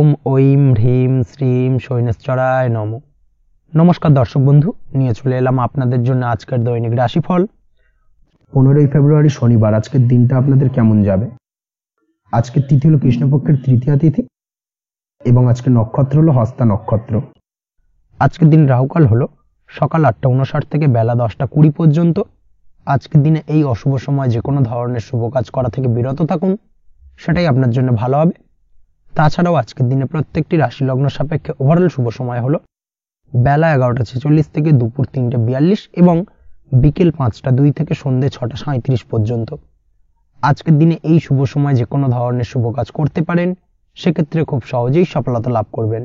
ওম ঐম হ্রিম শ্রীম শৈনেশ্বরায় নমঃ। নমস্কার দর্শক বন্ধু, নিয়ে চলে এলাম আপনাদের জন্য আজকের দৈনিক রাশিফল। 15ই ফেব্রুয়ারি শনিবার। আজকের দিনটা আপনাদের কেমন যাবে? আজকের তিথি হলো কৃষ্ণপক্ষের তৃতীয়া তিথি এবং আজকের নক্ষত্র হলো হস্তা নক্ষত্র। আজকের দিন রাহুকাল হলো সকাল 8:59 থেকে বেলা 10:20 পর্যন্ত। আজকের দিনে এই অশুভ সময় যে কোনো ধরনের শুভ কাজ করা থেকে বিরত থাকুন, সেটাই আপনার জন্য ভালো হবে। তাছাড়াও আজকের দিনে প্রত্যেকটি রাশি লগ্ন সাপেক্ষে ওভারঅল শুভ সময় হলো বেলা 11:46 থেকে দুপুর 3:42 এবং বিকেল 5:02 থেকে সন্ধ্যে 6:37 পর্যন্ত। আজকের দিনে এই শুভ সময় যে কোনো ধরনের শুভ কাজ করতে পারেন, সেক্ষেত্রে খুব সহজেই সফলতা লাভ করবেন।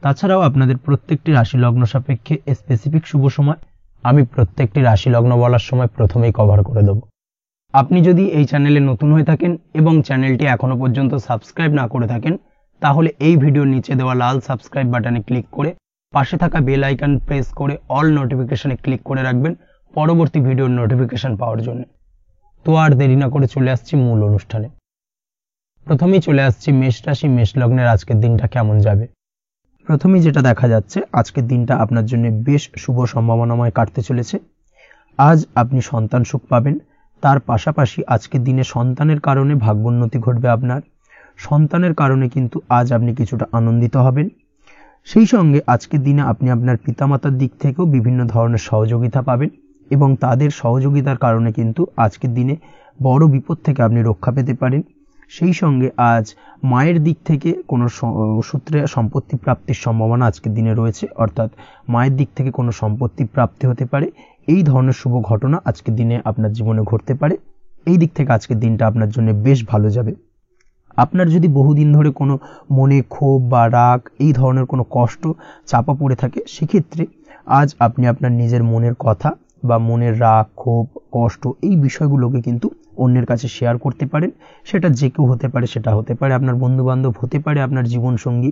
তাছাড়াও আপনাদের প্রত্যেকটি রাশি লগ্ন সাপেক্ষে স্পেসিফিক শুভ সময় আমি প্রত্যেকটি রাশি লগ্ন বলার সময় প্রথমেই কভার করে দেব। আপনি যদি এই চ্যানেলে নতুন হয়ে থাকেন এবং চ্যানেলটি এখনো পর্যন্ত সাবস্ক্রাইব না করে থাকেন, তাহলে এই ভিডিওর নিচে দেওয়া লাল সাবস্ক্রাইব বাটনে ক্লিক করে পাশে থাকা বেল আইকন প্রেস করে অল নোটিফিকেশনে ক্লিক করে রাখবেন পরবর্তী ভিডিওর নোটিফিকেশন পাওয়ার জন্য। তো আর দেরি না করে চলে আসছি মূল অনুষ্ঠানে। প্রথমেই চলে আসছি মেষ রাশি মেষ লগ্নের আজকের দিনটা কেমন যাবে। প্রথমেই যেটা দেখা যাচ্ছে, আজকের দিনটা আপনার জন্য বেশ শুভ সম্ভাবনাময় কাটতে চলেছে। আজ আপনি সন্তান সুখ পাবেন, তার পাশাপাশি আজকের দিনে সন্তানের কারণে ভাগ্যোন্নতি ঘটবে। আপনার সন্তানের কারণে কিন্তু আজ আপনি কিছুটা আনন্দিত হবেন। সেই সঙ্গে আজকের দিনে আপনি আপনার পিতামাতার দিক থেকেও বিভিন্ন ধরনের সহযোগিতা পাবেন এবং তাদের সহযোগিতার কারণে কিন্তু আজকের দিনে বড় বিপদ থেকে আপনি রক্ষা পেতে পারেন। সেই সঙ্গে আজ মায়ের দিক থেকে কোনো সূত্রে সম্পত্তি প্রাপ্তির সম্ভাবনা আজকের দিনে রয়েছে, অর্থাৎ মায়ের দিক থেকে কোনো সম্পত্তি প্রাপ্তি হতে পারে। এই ধরনের শুভ ঘটনা আজকের দিনে আপনার জীবনে ঘটতে পারে। এই দিক থেকে আজকের দিনটা আপনার জন্য বেশ ভালো যাবে। আপনার যদি বহুদিন ধরে কোনো মনে ক্ষোভ বা রাগ এই ধরনের কোনো কষ্ট চাপা পড়ে থাকে, সেক্ষেত্রে আজ আপনি আপনার নিজের মনের কথা বা মনের রাগ ক্ষোভ কষ্ট এই বিষয়গুলোকে কিন্তু অন্যের কাছে শেয়ার করতে পারেন। সেটা যে কেউ হতে পারে, সেটা হতে পারে আপনার বন্ধু বান্ধব, হতে পারে আপনার জীবনসঙ্গী,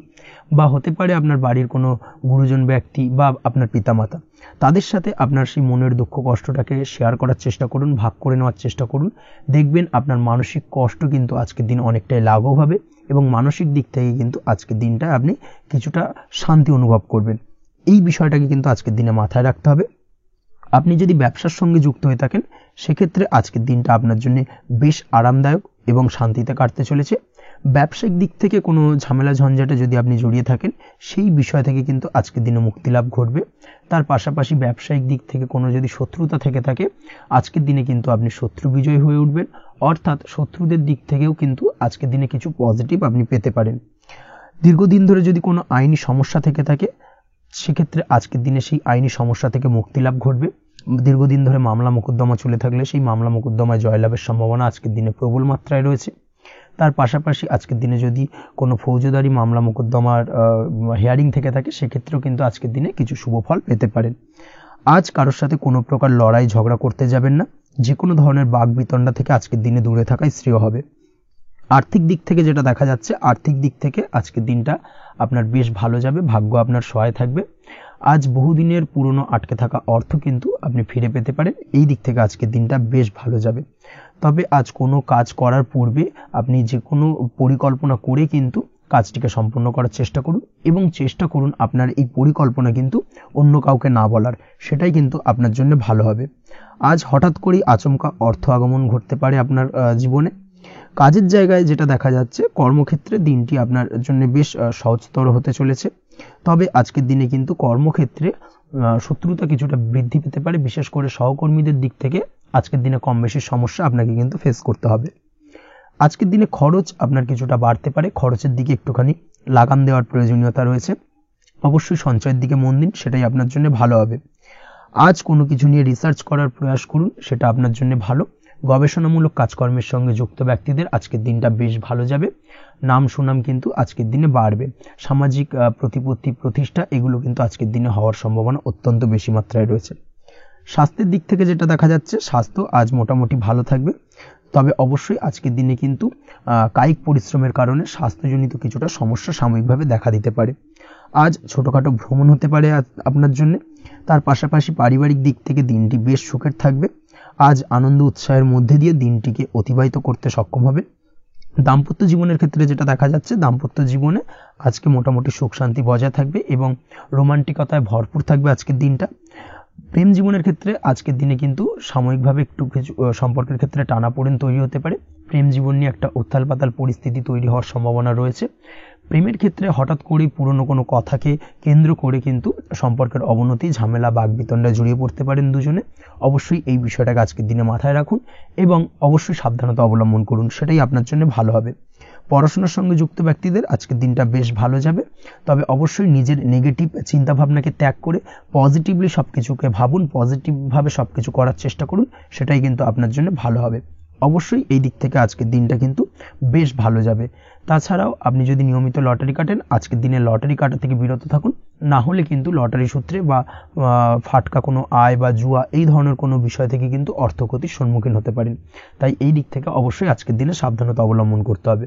বা হতে পারে আপনার বাড়ির কোনো গুরুজন ব্যক্তি বা আপনার পিতামাতা। তাদের সাথে আপনার সেই মনের দুঃখ কষ্টটাকে শেয়ার করার চেষ্টা করুন, ভাগ করে নেওয়ার চেষ্টা করুন। দেখবেন আপনার মানসিক কষ্ট কিন্তু আজকের দিন অনেকটাই লাঘব হবে এবং মানসিক দিক থেকে কিন্তু আজকের দিনটা আপনি কিছুটা শান্তি অনুভব করবেন। এই বিষয়টাকে কিন্তু আজকের দিনে মাথায় রাখতে হবে। আপনি যদি ব্যবসার সঙ্গে যুক্ত হয়ে থাকেন, সেক্ষেত্রে আজকের দিনটা আপনার জন্য বেশ আরামদায়ক এবং শান্তিতে কাটতে চলেছে। ব্যবসায়িক দিক থেকে কোনো ঝামেলা ঝঞ্ঝাটে যদি আপনি জড়িয়ে থাকেন, সেই বিষয় থেকে কিন্তু আজকের দিনে মুক্তি লাভ ঘটবে। তার পাশাপাশি ব্যবসায়িক দিক থেকে কোনো যদি শত্রুতা থেকে থাকে, আজকের দিনে কিন্তু আপনি শত্রু বিজয়ী হয়ে উঠবেন, অর্থাৎ শত্রুদের দিক থেকেও কিন্তু আজকের দিনে কিছু পজিটিভ আপনি পেতে পারেন। দীর্ঘদিন ধরে যদি কোনো আইনি সমস্যা থেকে থাকে, সেক্ষেত্রে আজকের দিনে সেই আইনি সমস্যা থেকে মুক্তি লাভ ঘটবে। দীর্ঘদিন ধরে মামলা মোকদ্দমা চলে থাকলে সেই মামলা মোকদ্দমায় জয়লাভের সম্ভাবনা আজকের দিনে প্রবল মাত্রায় রয়েছে। তার পাশাপাশি আজকের দিনে যদি কোনো ফৌজদারি মামলা মোকদ্দমার হিয়ারিং থেকে থাকে, সেক্ষেত্রেও কিন্তু আজকের দিনে কিছু শুভ ফল পেতে পারেন। আজ কারোর সাথে কোনো প্রকার লড়াই ঝগড়া করতে যাবেন না। যে কোনো ধরনের বাক বিতণ্ডা থেকে আজকের দিনে দূরে থাকাই শ্রেয় হবে। আর্থিক দিক থেকে যেটা দেখা যাচ্ছে, আর্থিক দিক থেকে আজকের দিনটা আপনার বেশ ভালো যাবে, ভাগ্য আপনার সহায় থাকবে। আজ বহুদিনের পুরনো আটকে থাকা অর্থ কিন্তু আপনি ফিরে পেতে পারেন। এই দিক থেকে আজকের দিনটা বেশ ভালো যাবে। তবে আজ কোনো কাজ করার পূর্বে আপনি যে কোনো পরিকল্পনা করে কিন্তু কাজটিকে সম্পূর্ণ করার চেষ্টা করুন এবং চেষ্টা করুন আপনার এই পরিকল্পনা কিন্তু অন্য কাউকে না বলার, সেটাই কিন্তু আপনার জন্য ভালো হবে। আজ হঠাৎ করেই আচমকা অর্থ আগমন ঘটতে পারে আপনার জীবনে। কাজের জায়গায় যেটা দেখা যাচ্ছে, কর্মক্ষেত্রে দিনটি আপনার জন্য বেশ সহজতর হতে চলেছে। তবে আজকের দিনে কিন্তু কর্মক্ষেত্রে শত্রুতা কিছুটা বৃদ্ধি পেতে পারে, বিশেষ করে সহকর্মীদের দিক থেকে আজকের দিনে কম বেশি সমস্যা আপনাকে কিন্তু ফেস করতে হবে। আজকের দিনে খরচ আপনার কিছুটা বাড়তে পারে, খরচের দিকে একটুখানি লাগাম দেওয়ার প্রয়োজনীয়তা রয়েছে। অবশ্যই সঞ্চয়ের দিকে মন দিন, সেটাই আপনার জন্য ভালো হবে। আজ কোনো কিছু নিয়ে রিসার্চ করার প্রয়াস করুন, সেটা আপনার জন্য ভালো। গবেষণামূলক কাজকর্মের সঙ্গে যুক্ত ব্যক্তিদের আজকের দিনটা বেশ ভালো যাবে। নাম সুনাম কিন্তু আজকের দিনে বাড়বে। সামাজিক প্রতিপত্তি প্রতিষ্ঠা এগুলো কিন্তু আজকের দিনে হওয়ার সম্ভাবনা অত্যন্ত বেশি মাত্রায় রয়েছে। স্বাস্থ্যের দিক থেকে যেটা দেখা যাচ্ছে, স্বাস্থ্য আজ মোটামুটি ভালো থাকবে। তবে অবশ্যই আজকের দিনে কিন্তু কায়িক পরিশ্রমের কারণে স্বাস্থ্যজনিত কিছুটা সমস্যা সাময়িকভাবে দেখা দিতে পারে। আজ ছোটোখাটো ভ্রমণ হতে পারে আপনার জন্য। তার পাশাপাশি পারিবারিক দিক থেকে দিনটি বেশ সুখের থাকবে। আজ আনন্দ উৎসাহের মধ্যে দিয়ে দিনটিকে অতিবাহিত করতে সক্ষম হবে। দাম্পত্য জীবনের ক্ষেত্রে যেটা দেখা যাচ্ছে, দাম্পত্য জীবনে আজকে মোটামুটি সুখ শান্তি বজায় থাকবে এবং রোমান্টিকতায় ভরপুর থাকবে আজকের দিনটা। প্রেম জীবনের ক্ষেত্রে আজকের দিনে কিন্তু সাময়িকভাবে একটু কিছু সম্পর্কের ক্ষেত্রে টানাপোড়েন তৈরি হতে পারে। প্রেম জীবন নিয়ে একটা উত্থাল পাতাল পরিস্থিতি তৈরি হওয়ার সম্ভাবনা রয়েছে। প্রেমের ক্ষেত্রে হঠাৎ করেই পুরনো কোনো কথাকে কেন্দ্র করে কিন্তু সম্পর্কের অবনতি, ঝামেলা, বাগবিতণ্ডায় জড়িয়ে পড়তে পারেন দুজনে। অবশ্যই এই বিষয়টাকে আজকের দিনে মাথায় রাখুন এবং অবশ্যই সাবধানতা অবলম্বন করুন, সেটাই আপনার জন্য ভালো হবে। পড়াশোনার সঙ্গে যুক্ত ব্যক্তিদের আজকের দিনটা বেশ ভালো যাবে, তবে অবশ্যই নিজের নেগেটিভ চিন্তাভাবনাকে ত্যাগ করে পজিটিভলি সব কিছুকে ভাবুন, পজিটিভভাবে সব কিছু করার চেষ্টা করুন, সেটাই কিন্তু আপনার জন্য ভালো হবে। অবশ্যই এই দিক থেকে আজকের দিনটা কিন্তু বেশ ভালো যাবে। তাছাড়াও আপনি যদি নিয়মিত লটারি কাটেন, আজকের দিনে লটারি কাটা থেকে বিরত থাকুন, না হলে কিন্তু লটারি সূত্রে বা ফাটকা কোনো আয় বা জুয়া এই ধরনের কোনো বিষয় থেকে কিন্তু অর্থক্ষতির সম্মুখীন হতে পারেন। তাই এই দিক থেকে অবশ্যই আজকের দিনে সাবধানতা অবলম্বন করতে হবে।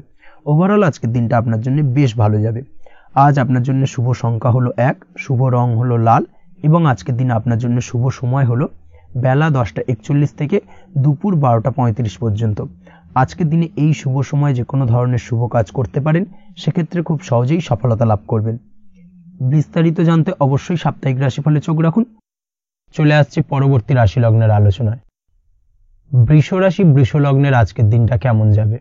ওভারঅল আজকের দিনটা আপনার জন্য বেশ ভালো যাবে। আজ আপনার জন্য শুভ সংখ্যা হলো 1, শুভ রং হলো লাল এবং আজকের দিনে আপনার জন্য শুভ সময় হলো বেলা 10:41 থেকে দুপুর 12:35 পর্যন্ত। আজকের দিনে এই শুভ সময়ে যে কোনো ধরনের শুভ কাজ করতে পারেন, সেক্ষেত্রে খুব সহজেই সফলতা লাভ করবেন। বিস্তারিত জানতে অবশ্যই সাপ্তাহিক রাশিফলে চোখ রাখুন। চলে আসছে পরবর্তী রাশি লগ্নের আলোচনায়। বৃষ রাশি, বৃষ লগ্নের আজকের দিনটা কেমন যাবে?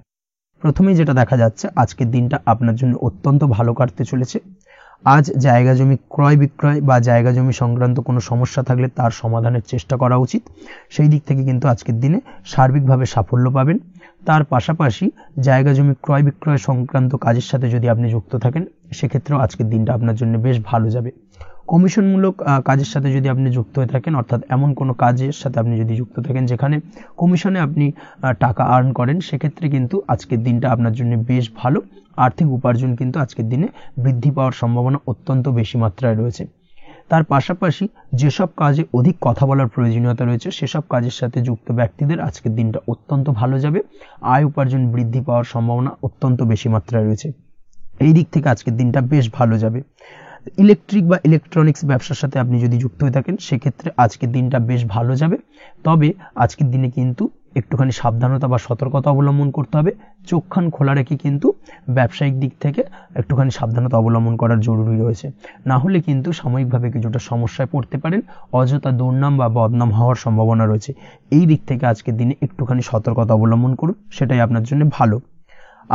প্রথমেই যেটা দেখা যাচ্ছে, আজকের দিনটা আপনার জন্য অত্যন্ত ভালো কাটতে চলেছে। আজ জায়গা জমি ক্রয় বিক্রয় বা জায়গা জমি সংক্রান্ত কোনো সমস্যা থাকলে তার সমাধানের চেষ্টা করা উচিত। সেই দিক থেকে কিন্তু আজকের দিনে সার্বিকভাবে সাফল্য পাবেন। তার পাশাপাশি জায়গা জমি ক্রয় বিক্রয় সংক্রান্ত কাজের সাথে যদি আপনি যুক্ত থাকেন, সেক্ষেত্রেও আজকের দিনটা আপনার জন্য বেশ ভালো যাবে। কমিশনমূলক কাজের সাথে যদি আপনি যুক্ত হয়ে থাকেন, অর্থাৎ এমন কোনো কাজের সাথে আপনি যদি যুক্ত থাকেন যেখানে কমিশনে আপনি টাকা আর্ন করেন, সেক্ষেত্রে কিন্তু আজকের দিনটা আপনার জন্য বেশ ভালো। আর্থিক উপার্জন কিন্তু আজকের দিনে বৃদ্ধি পাওয়ার সম্ভাবনা অত্যন্ত বেশি মাত্রায় রয়েছে। তার পাশাপাশি যেসব কাজে অধিক কথা বলার প্রয়োজনীয়তা রয়েছে, সেসব কাজের সাথে যুক্ত ব্যক্তিদের আজকের দিনটা অত্যন্ত ভালো যাবে। আয় উপার্জন বৃদ্ধি পাওয়ার সম্ভাবনা অত্যন্ত বেশি মাত্রায় রয়েছে। এই দিক থেকে আজকের দিনটা বেশ ভালো যাবে। ইলেকট্রিক বা ইলেকট্রনিক্স ব্যবসার সাথে আপনি যদি যুক্ত হয়ে থাকেন, সেক্ষেত্রে আজকের দিনটা বেশ ভালো যাবে। তবে আজকের দিনে কিন্তু একটুখানি সাবধানতা বা সতর্কতা অবলম্বন করতে হবে। চোখ কান খোলা রেখে কিন্তু ব্যবসায়িক দিক থেকে একটুখানি সাবধানতা অবলম্বন করার জরুরি রয়েছে, না হলে কিন্তু সাময়িকভাবে কিছুটা সমস্যায় পড়তে পারেন। অযথা দুর্নাম বা বদনাম হওয়ার সম্ভাবনা রয়েছে। এই দিক থেকে আজকের দিনে একটুখানি সতর্কতা অবলম্বন করুন, সেটাই আপনার জন্য ভালো।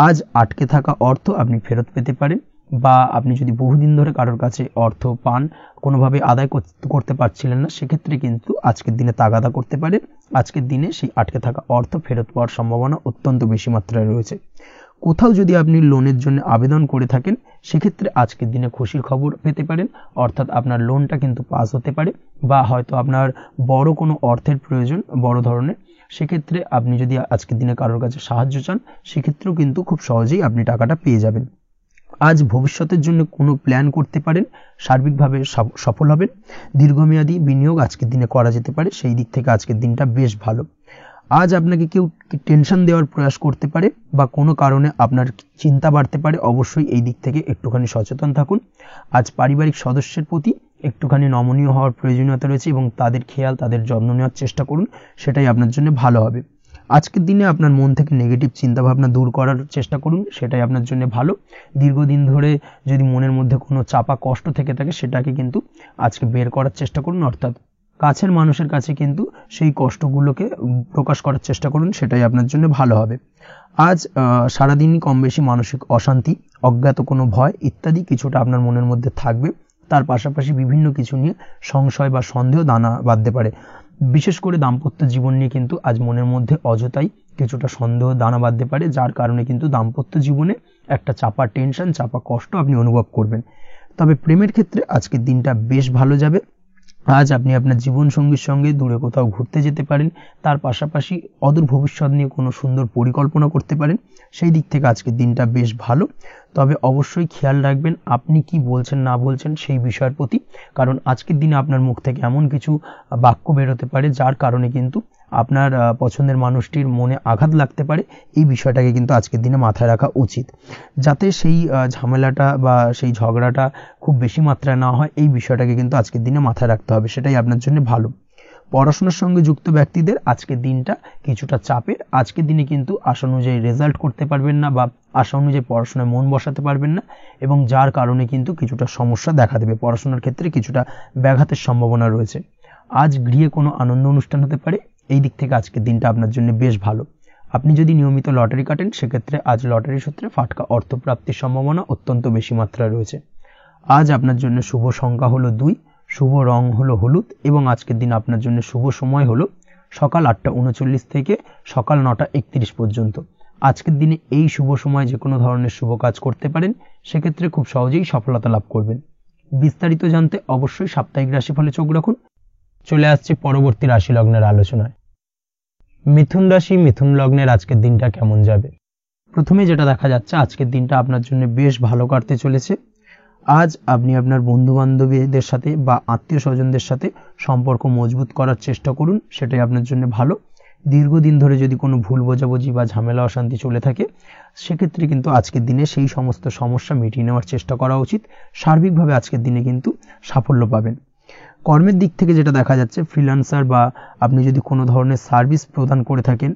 আজ আটকে থাকা অর্থ আপনি ফেরত পেতে পারেন, বা আপনি যদি বহুদিন ধরে কারোর কাছে অর্থ পান, কোনোভাবে আদায় করতে পারছিলেন না, সেক্ষেত্রে কিন্তু আজকের দিনে তাগাদা করতে পারেন। আজকের দিনে সেই আটকে থাকা অর্থ ফেরত পাওয়ার সম্ভাবনা অত্যন্ত বেশি মাত্রায় রয়েছে। কোথাও যদি আপনি লোনের জন্য আবেদন করে থাকেন, সেক্ষেত্রে আজকের দিনে খুশির খবর পেতে পারেন, অর্থাৎ আপনার লোনটা কিন্তু পাস হতে পারে, বা হয়তো আপনার বড় কোনো অর্থের প্রয়োজন, বড় ধরনের, সেক্ষেত্রে আপনি যদি আজকের দিনে কারোর কাছে সাহায্য চান, সেক্ষেত্রেও কিন্তু খুব সহজেই আপনি টাকাটা পেয়ে যাবেন। আজ ভবিষ্যতের জন্য কোনো প্ল্যান করতে পারেন, সার্বিকভাবে সফল হবেন। দীর্ঘমেয়াদী বিনিয়োগ আজকের দিনে করা যেতে পারে, সেই দিক থেকে আজকের দিনটা বেশ ভালো। আজ আপনাকে কেউ টেনশন দেওয়ার প্রয়াস করতে পারে বা কোনো কারণে আপনার চিন্তা বাড়তে পারে, অবশ্যই এই দিক থেকে একটুখানি সচেতন থাকুন। আজ পারিবারিক সদস্যের প্রতি একটুখানি নমনীয় হওয়ার প্রয়োজনীয়তা রয়েছে এবং তাদের খেয়াল, তাদের যত্ন নেওয়ার চেষ্টা করুন, সেটাই আপনার জন্য ভালো হবে। আজকের দিনে আপনার মন থেকে নেগেটিভ চিন্তাভাবনা দূর করার চেষ্টা করুন, সেটাই আপনার জন্য ভালো। দীর্ঘদিন ধরে যদি মনের মধ্যে কোনো চাপা কষ্ট থেকে থাকে, সেটাকে কিন্তু আজকে বের করার চেষ্টা করুন, অর্থাৎ কাছের মানুষের কাছে কিন্তু সেই কষ্টগুলোকে প্রকাশ করার চেষ্টা করুন, সেটাই আপনার জন্য ভালো হবে। আজ সারাদিনই কম বেশি মানসিক অশান্তি, অজ্ঞাত কোনো ভয় ইত্যাদি কিছুটা আপনার মনের মধ্যে থাকবে। তার পাশাপাশি বিভিন্ন কিছু নিয়ে সংশয় বা সন্দেহ দানা বাঁধতে পারে। বিশেষ করে দাম্পত্য জীবন নিয়ে কিন্তু আজ মনের মধ্যে অযথাই কিছুটা সন্দেহ দানা বাঁধতে পারে, যার কারণে কিন্তু দাম্পত্য জীবনে একটা চাপা টেনশন, চাপা কষ্ট আপনি অনুভব করবেন। তবে প্রেমের ক্ষেত্রে আজকের দিনটা বেশ ভালো যাবে। আজ আপনি আপনার জীবনসঙ্গীর সঙ্গে দূরে কোথাও ঘুরতে যেতে পারেন, তার পাশাপাশি অদূর ভবিষ্যৎ নিয়ে কোনো সুন্দর পরিকল্পনা করতে পারেন, সেই দিক থেকে আজকের দিনটা বেশ ভালো। তবে অবশ্যই খেয়াল রাখবেন আপনি কি বলছেন না বলছেন সেই বিষয়ের প্রতি, কারণ আজকের দিনে আপনার মুখ থেকে এমন কিছু বাক্য বেরোতে পারে যার কারণে কিন্তু আপনার পছন্দের মানুষটির মনে আঘাত লাগতে পারে। এই বিষয়টাকে কিন্তু আজকের দিনে মাথায় রাখা উচিত, যাতে সেই ঝামেলাটা বা সেই ঝগড়াটা খুব বেশি মাত্রায় না হয়। এই বিষয়টাকে কিন্তু আজকের দিনে মাথায় রাখতে হবে, সেটাই আপনার জন্য ভালো। পড়াশোনার সঙ্গে যুক্ত ব্যক্তিদের আজকের দিনটা কিছুটা চাপের। আজকের দিনে কিন্তু আশা অনুযায়ী রেজাল্ট করতে পারবেন না বা আশা অনুযায়ী পড়াশোনায় মন বসাতে পারবেন না, এবং যার কারণে কিন্তু কিছুটা সমস্যা দেখা দেবে। পড়াশোনার ক্ষেত্রে কিছুটা ব্যাঘাতের সম্ভাবনা রয়েছে। আজ গৃহে কোনো আনন্দ অনুষ্ঠান হতে পারে, এই দিক থেকে আজকের দিনটা আপনার জন্য বেশ ভালো। আপনি যদি নিয়মিত লটারি কাটেন সেক্ষেত্রে আজ লটারি সূত্রে ফাটকা অর্থপ্রাপ্তির সম্ভাবনা অত্যন্ত বেশি মাত্রায় রয়েছে। আজ আপনার জন্য শুভ সংখ্যা হলো 2, শুভ রং হলো হলুদ, এবং আজকের দিন আপনার জন্য শুভ সময় হলো সকাল 8:39 থেকে সকাল 9:31 পর্যন্ত। আজকের দিনে এই শুভ সময় যে কোনো ধরনের শুভ কাজ করতে পারেন, সেক্ষেত্রে খুব সহজেই সফলতা লাভ করবেন। বিস্তারিত জানতে অবশ্যই সাপ্তাহিক রাশিফলে চোখ রাখুন। চলে আসছে পরবর্তী রাশি লগ্নের আলোচনায়। মিথুন রাশি, মিথুন লগ্নের আজকের দিনটা কেমন যাবে? প্রথমে যেটা দেখা যাচ্ছে, আজকের দিনটা আপনার জন্য বেশ ভালো কাটতে চলেছে। আজ আপনি আপনার বন্ধু বান্ধবীদের সাথে বা আত্মীয় স্বজনদের সাথে সম্পর্ক মজবুত করার চেষ্টা করুন, সেটাই আপনার জন্য ভালো। দীর্ঘদিন ধরে যদি কোনো ভুল বোঝাবুঝি বা ঝামেলা অশান্তি চলে থাকে, সেক্ষেত্রে কিন্তু আজকের দিনে সেই সমস্ত সমস্যা মিটিয়ে নেওয়ার চেষ্টা করা উচিত। সার্বিকভাবে আজকের দিনে কিন্তু সাফল্য পাবেন। কর্মের দিক থেকে যেটা দেখা যাচ্ছে, ফ্রিল্যান্সার বা আপনি যদি কোনো ধরনের সার্ভিস প্রদান করে থাকেন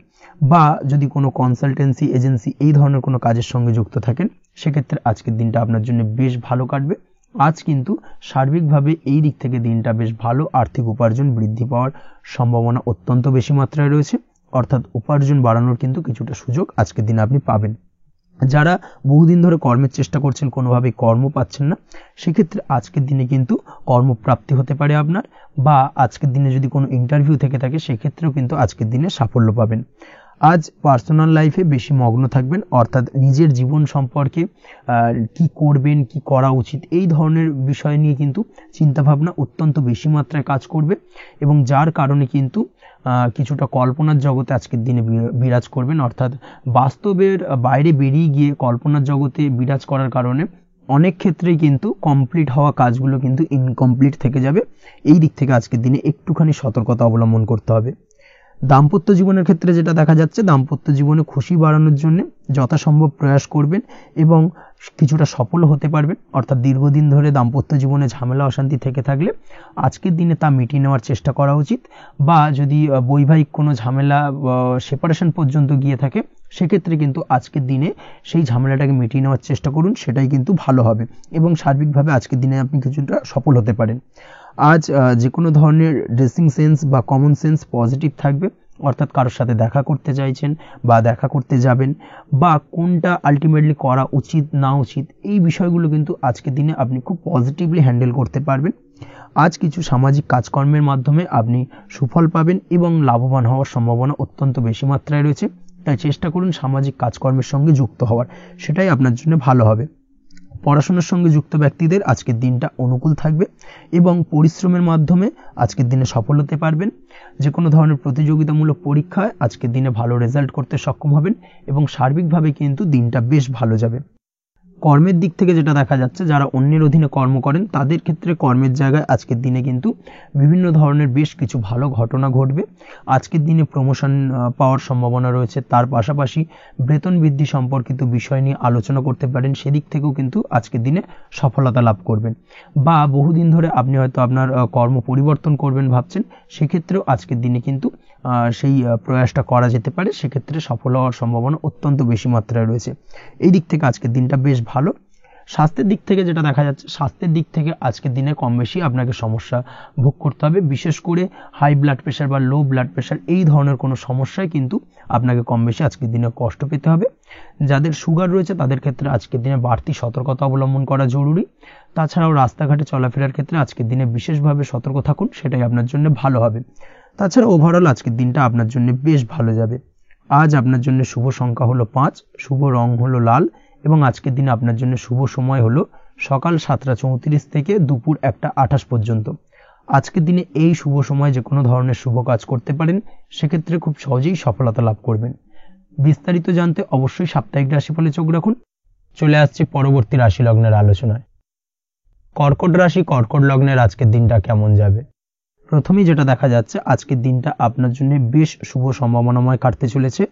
বা যদি কোনো কনসালটেন্সি এজেন্সি এই ধরনের কোনো কাজের সঙ্গে যুক্ত থাকেন, সেক্ষেত্রে আজকের দিনটা আপনার জন্য বেশ ভালো কাটবে। আজ কিন্তু সার্বিকভাবে এই দিক থেকে দিনটা বেশ ভালো। আর্থিক উপার্জন বৃদ্ধি পাওয়ার সম্ভাবনা অত্যন্ত বেশি মাত্রায় রয়েছে, অর্থাৎ উপার্জন বাড়ানোর কিন্তু কিছুটা সুযোগ আজকের দিনে আপনি পাবেন। যারা বহুদিন ধরে কর্মের চেষ্টা করছেন, কোনোভাবেই কর্ম পাচ্ছেন না, সেক্ষেত্রে আজকের দিনে কিন্তু কর্মপ্রাপ্তি হতে পারে আপনার, বা আজকের দিনে যদি কোনো ইন্টারভিউ থেকে থাকে সেক্ষেত্রেও কিন্তু আজকের দিনে সাফল্য পাবেন। আজ পার্সোনাল লাইফে বেশি মগ্ন থাকবেন, অর্থাৎ নিজের জীবন সম্পর্কে কি করবেন, কি করা উচিত, এই ধরনের বিষয় নিয়ে কিন্তু চিন্তাভাবনা অত্যন্ত বেশি মাত্রায় কাজ করবে, এবং যার কারণে কিন্তু কিছুটা কল্পনার জগতে আজকের দিনে বিরাজ করবেন। অর্থাৎ বাস্তবের বাইরে বেরিয়ে গিয়ে কল্পনার জগতে বিরাজ করার কারণে অনেক ক্ষেত্রেই কিন্তু কমপ্লিট হওয়া কাজগুলো কিন্তু ইনকমপ্লিট থেকে যাবে। এই দিক থেকে আজকের দিনে একটুখানি সতর্কতা অবলম্বন করতে হবে। দাম্পত্য জীবনের ক্ষেত্রে যেটা দেখা যাচ্ছে, দাম্পত্য জীবনে খুশি বাড়ানোর জন্য যথাসম্ভব প্রয়াস করবেন এবং কিছুটা সফল হতে পারবেন। অর্থাৎ দীর্ঘদিন ধরে দাম্পত্য জীবনে ঝামেলা অশান্তি থেকে থাকলে আজকের দিনে তা মিটিয়ে নেওয়ার চেষ্টা করা উচিত, বা যদি বৈবাহিক কোনো ঝামেলা সেপারেশন পর্যন্ত গিয়ে থাকে, সেক্ষেত্রে কিন্তু আজকের দিনে সেই ঝামেলাটাকে মিটিয়ে নেওয়ার চেষ্টা করুন, সেটাই কিন্তু ভালো হবে, এবং সার্বিকভাবে আজকের দিনে আপনি কিছুটা সফল হতে পারেন। আজ যে কোনো ধরনের ড্রেসিং সেন্স বা কমন সেন্স পজিটিভ থাকবে, অর্থাৎ কারোর সাথে দেখা করতে চাইছেন বা দেখা করতে যাবেন, বা কোনটা আলটিমেটলি করা উচিত না উচিত, এই বিষয়গুলো কিন্তু আজকের দিনে আপনি খুব পজিটিভলি হ্যান্ডেল করতে পারবেন। আজ কিছু সামাজিক কাজকর্মের মাধ্যমে আপনি সুফল পাবেন এবং লাভবান হওয়ার সম্ভাবনা অত্যন্ত বেশি মাত্রায় রয়েছে। তাই চেষ্টা করুন সামাজিক কাজকর্মের সঙ্গে যুক্ত হওয়ার, সেটাই আপনার জন্য ভালো হবে। পড়াশোনার সঙ্গে যুক্ত ব্যক্তিদের আজকের দিনটা অনুকূল থাকবে এবং পরিশ্রমের মাধ্যমে আজকের দিনে সফল হতে পারবেন। যে কোনো ধরনের প্রতিযোগিতামূলক পরীক্ষায় আজকের দিনে ভালো রেজাল্ট করতে সক্ষম হবেন এবং সার্বিকভাবে কিন্তু দিনটা বেশ ভালো যাবে। কর্মের দিক থেকে যেটা দেখা যাচ্ছে, যারা অন্যের অধীনে কর্ম করেন তাদের ক্ষেত্রে কর্মের জায়গায় আজকের দিনে কিন্তু বিভিন্ন ধরনের বেশ কিছু ভালো ঘটনা ঘটবে। আজকের দিনে প্রমোশন পাওয়ার সম্ভাবনা রয়েছে, তার পাশাপাশি বেতন বৃদ্ধি সম্পর্কিত বিষয় নিয়ে আলোচনা করতে পারেন, সেদিক থেকেও কিন্তু আজকের দিনে সফলতা লাভ করবেন। বা বহুদিন ধরে আপনি হয়তো আপনার কর্ম পরিবর্তন করবেন ভাবছেন, সেক্ষেত্রেও আজকের দিনে কিন্তু সেই প্রয়াসটা করা যেতে পারে, সেক্ষেত্রে সফল হওয়ার সম্ভাবনা অত্যন্ত বেশি মাত্রায় রয়েছে। এই দিক থেকে আজকের দিনটা বেশ ভালো। স্বাস্থ্যের দিক থেকে যেটা দেখা যাচ্ছে, স্বাস্থ্যের দিক থেকে আজকের দিনে কম বেশি আপনাকে সমস্যা ভোগ করতে হবে, বিশেষ করে হাই ব্লাড প্রেশার বা লো ব্লাড প্রেশার এই ধরনের কোনো সমস্যায় কিন্তু আপনাকে কম বেশি আজকের দিনে কষ্ট পেতে হবে। যাদের সুগার রয়েছে তাদের ক্ষেত্রে আজকের দিনে বাড়তি সতর্কতা অবলম্বন করা জরুরি। তাছাড়াও রাস্তাঘাটে চলাফেরার ক্ষেত্রে আজকের দিনে বিশেষভাবে সতর্ক থাকুন, সেটাই আপনার জন্য ভালো হবে। তাছাড়া ওভারঅল আজকের দিনটা আপনার জন্য বেশ ভালো যাবে। আজ আপনার জন্য শুভ সংখ্যা হলো 5, শুভ রং হলো লাল, এবং আজকের দিনে আপনার জন্য শুভ সময় হলো সকাল 7:34 থেকে দুপুর 1:28 পর্যন্ত। আজকের দিনে এই শুভ সময় যে কোনো ধরনের শুভ কাজ করতে পারেন, সেক্ষেত্রে খুব সহজেই সফলতা লাভ করবেন। বিস্তারিত জানতে অবশ্যই সাপ্তাহিক রাশিফলে চোখ রাখুন। চলে আসছে পরবর্তী রাশি লগ্নের আলোচনায়। কর্কট রাশি, কর্কট লগ্নের আজকের দিনটা কেমন যাবে? প্রথমেই যেটা দেখা যাচ্ছে, আজকের দিনটা আপনার জন্য বেশ শুভ সম্ভাবনাময় কাটতে চলেছে।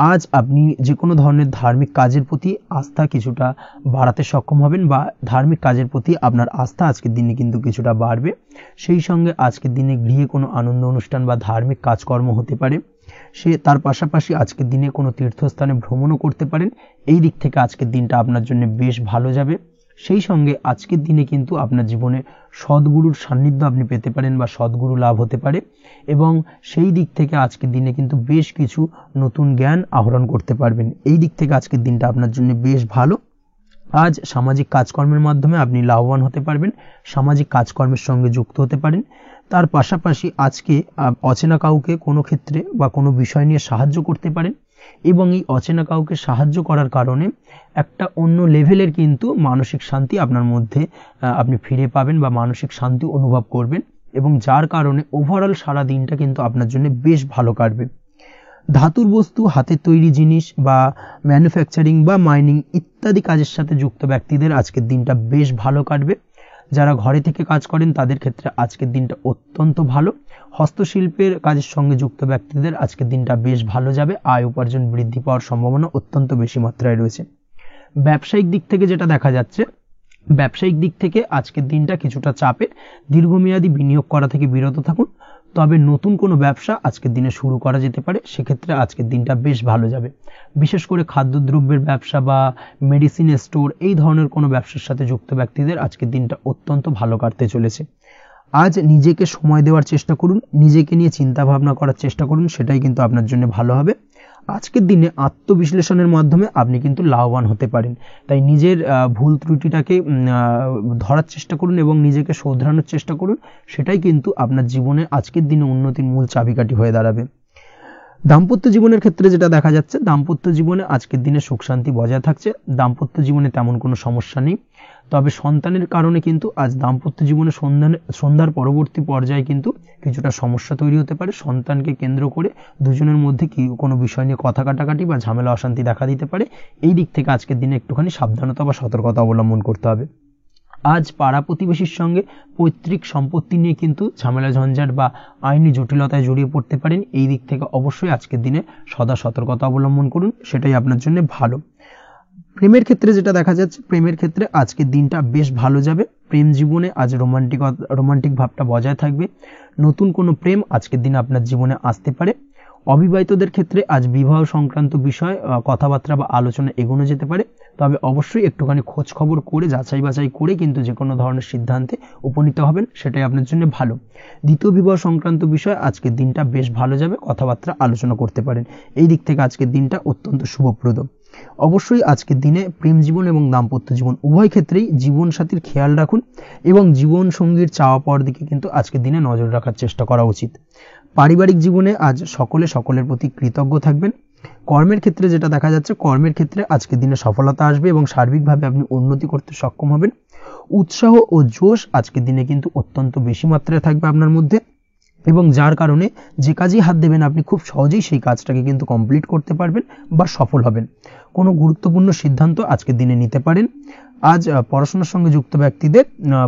আজ আপনি যে কোনো ধরনের ধার্মিক কাজের প্রতি আস্থা কিছুটা বাড়াতে সক্ষম হবেন, বা ধার্মিক কাজের প্রতি আপনার আস্থা আজকের দিনে কিন্তু কিছুটা বাড়বে। সেই সঙ্গে আজকের দিনে গৃহে কোনো আনন্দ অনুষ্ঠান বা ধার্মিক কাজকর্ম হতে পারে। তার পাশাপাশি আজকের দিনে কোনো তীর্থস্থানে ভ্রমণও করতে পারেন। এই দিক থেকে আজকের দিনটা আপনার জন্য বেশ ভালো যাবে। সেই সঙ্গে আজকের দিনে কিন্তু আপনার জীবনে সদ্গুরুর সান্নিধ্য আপনি পেতে পারেন বা সদ্গুরু লাভ হতে পারে, এবং সেই দিক থেকে আজকের দিনে কিন্তু বেশ কিছু নতুন জ্ঞান আহরণ করতে পারবেন। এই দিক থেকে আজকের দিনটা আপনার জন্য বেশ ভালো। আজ সামাজিক কাজকর্মের মাধ্যমে আপনি লাভবান হতে পারবেন, সামাজিক কাজকর্মের সঙ্গে যুক্ত হতে পারেন। তার পাশাপাশি আজকে অচেনা কাউকে কোনো ক্ষেত্রে বা কোনো বিষয় নিয়ে সাহায্য করতে পারেন, এবং এই অচেনা কাউকে সাহায্য করার কারণে একটা অন্য লেভেলের কিন্তু মানসিক শান্তি আপনার মধ্যে আপনি ফিরে পাবেন বা মানসিক শান্তি অনুভব করবেন, এবং যার কারণে ওভারঅল সারা দিনটা কিন্তু আপনার জন্য বেশ ভালো কাটবে। ধাতুর বস্তু, হাতের তৈরি জিনিস বা ম্যানুফ্যাকচারিং বা মাইনিং ইত্যাদি কাজের সাথে যুক্ত ব্যক্তিদের আজকের দিনটা বেশ ভালো কাটবে। যারা ঘরে থেকে কাজ করেন তাদের ক্ষেত্রে আজকের দিনটা অত্যন্ত ভালো। হস্তশিল্পের কাজের সঙ্গে যুক্ত ব্যক্তিদের আজকের দিনটা বেশ ভালো যাবে। আয় উপার্জন বৃদ্ধি পাওয়ার সম্ভাবনা অত্যন্ত বেশি মাত্রায় রয়েছে। ব্যবসায়িক দিক থেকে যেটা দেখা যাচ্ছে, ব্যবসায়িক দিক থেকে আজকের দিনটা কিছুটা চাপের। দীর্ঘমেয়াদী বিনিয়োগ করা থেকে বিরত থাকুন, তবে নতুন কোনো ব্যবসা আজকের দিনে শুরু করা যেতে পারে, সেক্ষেত্রে আজকের দিনটা বেশ ভালো যাবে। বিশেষ করে খাদ্যদ্রব্যের ব্যবসা বা মেডিসিন স্টোর এই ধরনের কোনো ব্যবসার সাথে যুক্ত ব্যক্তিদের আজকের দিনটা অত্যন্ত ভালো কাটতে চলেছে। আজ নিজেকে সময় দেওয়ার চেষ্টা করুন, নিজেকে নিয়ে চিন্তা ভাবনা করার চেষ্টা করুন, সেটাই কিন্তু আপনার জন্য ভালো হবে। আজকের দিনে আত্মবিশ্লেষণের মাধ্যমে আপনি কিন্তু লাভবান হতে পারেন, তাই নিজের ভুল ত্রুটিটাকে ধরার চেষ্টা করুন এবং নিজেকে শোধরানোর চেষ্টা করুন, সেটাই কিন্তু আপনার জীবনে আজকের দিনে উন্নতির মূল চাবিকাঠি হয়ে দাঁড়াবে। দাম্পত্য জীবনের ক্ষেত্রে যেটা দেখা যাচ্ছে, দাম্পত্য জীবনে আজকের দিনে সুখ শান্তি বজায় থাকছে। দাম্পত্য জীবনে তেমন কোনো সমস্যা নেই, তবে সন্তানের কারণে কিন্তু আজ দাম্পত্য জীবনে সন্ধ্যার পরবর্তী পর্যায়ে কিন্তু কিছুটা সমস্যা তৈরি হতে পারে। সন্তানকে কেন্দ্র করে দুজনের মধ্যে কোনো বিষয় নিয়ে কথা কাটাকাটি বা ঝামেলা অশান্তি দেখা দিতে পারে। এই দিক থেকে আজকের দিনে একটুখানি সাবধানতা বা সতর্কতা অবলম্বন করতে হবে। আজ পাড়া প্রতিবেশীর সঙ্গে পৈতৃক সম্পত্তি নিয়ে কিন্তু ঝামেলা ঝঞ্ঝাট বা আইনি জটিলতায় জড়িয়ে পড়তে পারেন। এই দিক থেকে অবশ্যই আজকের দিনে সদা সতর্কতা অবলম্বন করুন, সেটাই আপনার জন্য ভালো। প্রেমের ক্ষেত্রে যেটা দেখা যাচ্ছে, প্রেমের ক্ষেত্রে আজকের দিনটা বেশ ভালো যাবে। প্রেম জীবনে আজ রোমান্টিক ভাবটা বজায় থাকবে। নতুন কোনো প্রেম আজকের দিনে আপনার জীবনে আসতে পারে। অবিবাহিতদের ক্ষেত্রে আজ বিবাহ সংক্রান্ত বিষয় কথাবার্তা বা আলোচনা এগোনো যেতে পারে, তবে অবশ্যই একটুখানি খোঁজ খবর করে যাচাই বাছাই করে কিন্তু যে কোনো ধরনের সিদ্ধান্তে উপনীত হবেন, সেটাই আপনার জন্য ভালো। দ্বিতীয় বিবাহ সংক্রান্ত বিষয় আজকের দিনটা বেশ ভালো যাবে, কথাবার্তা আলোচনা করতে পারেন। এই দিক থেকে আজকের দিনটা অত্যন্ত শুভপ্রদ। অবশ্যই আজকের দিনে প্রেম জীবন এবং দাম্পত্য জীবন উভয় ক্ষেত্রেই জীবনসাথীর খেয়াল রাখুন, এবং জীবন সঙ্গীর চাওয়া পাওয়ার দিকে কিন্তু আজকের দিনে নজর রাখার চেষ্টা করা উচিত। পারিবারিক জীবনে আজ সকলের প্রতি কৃতজ্ঞ থাকবেন। কর্মের ক্ষেত্রে যেটা দেখা যাচ্ছে, কর্মের ক্ষেত্রে আজকের দিনে সফলতা আসবে এবং সার্বিকভাবে আপনি উন্নতি করতে সক্ষম হবেন। উৎসাহ ও জোশ আজকের দিনে কিন্তু অত্যন্ত বেশি মাত্রায় থাকবে আপনার মধ্যে, এবং যার কারণে যে কাজেই হাত দেবেন আপনি খুব সহজেই সেই কাজটাকে কিন্তু কমপ্লিট করতে পারবেন বা সফল হবেন। কোনো গুরুত্বপূর্ণ সিদ্ধান্ত আজকের দিনে নিতে পারেন। আজ পড়াশোনার সঙ্গে যুক্ত ব্যক্তিদের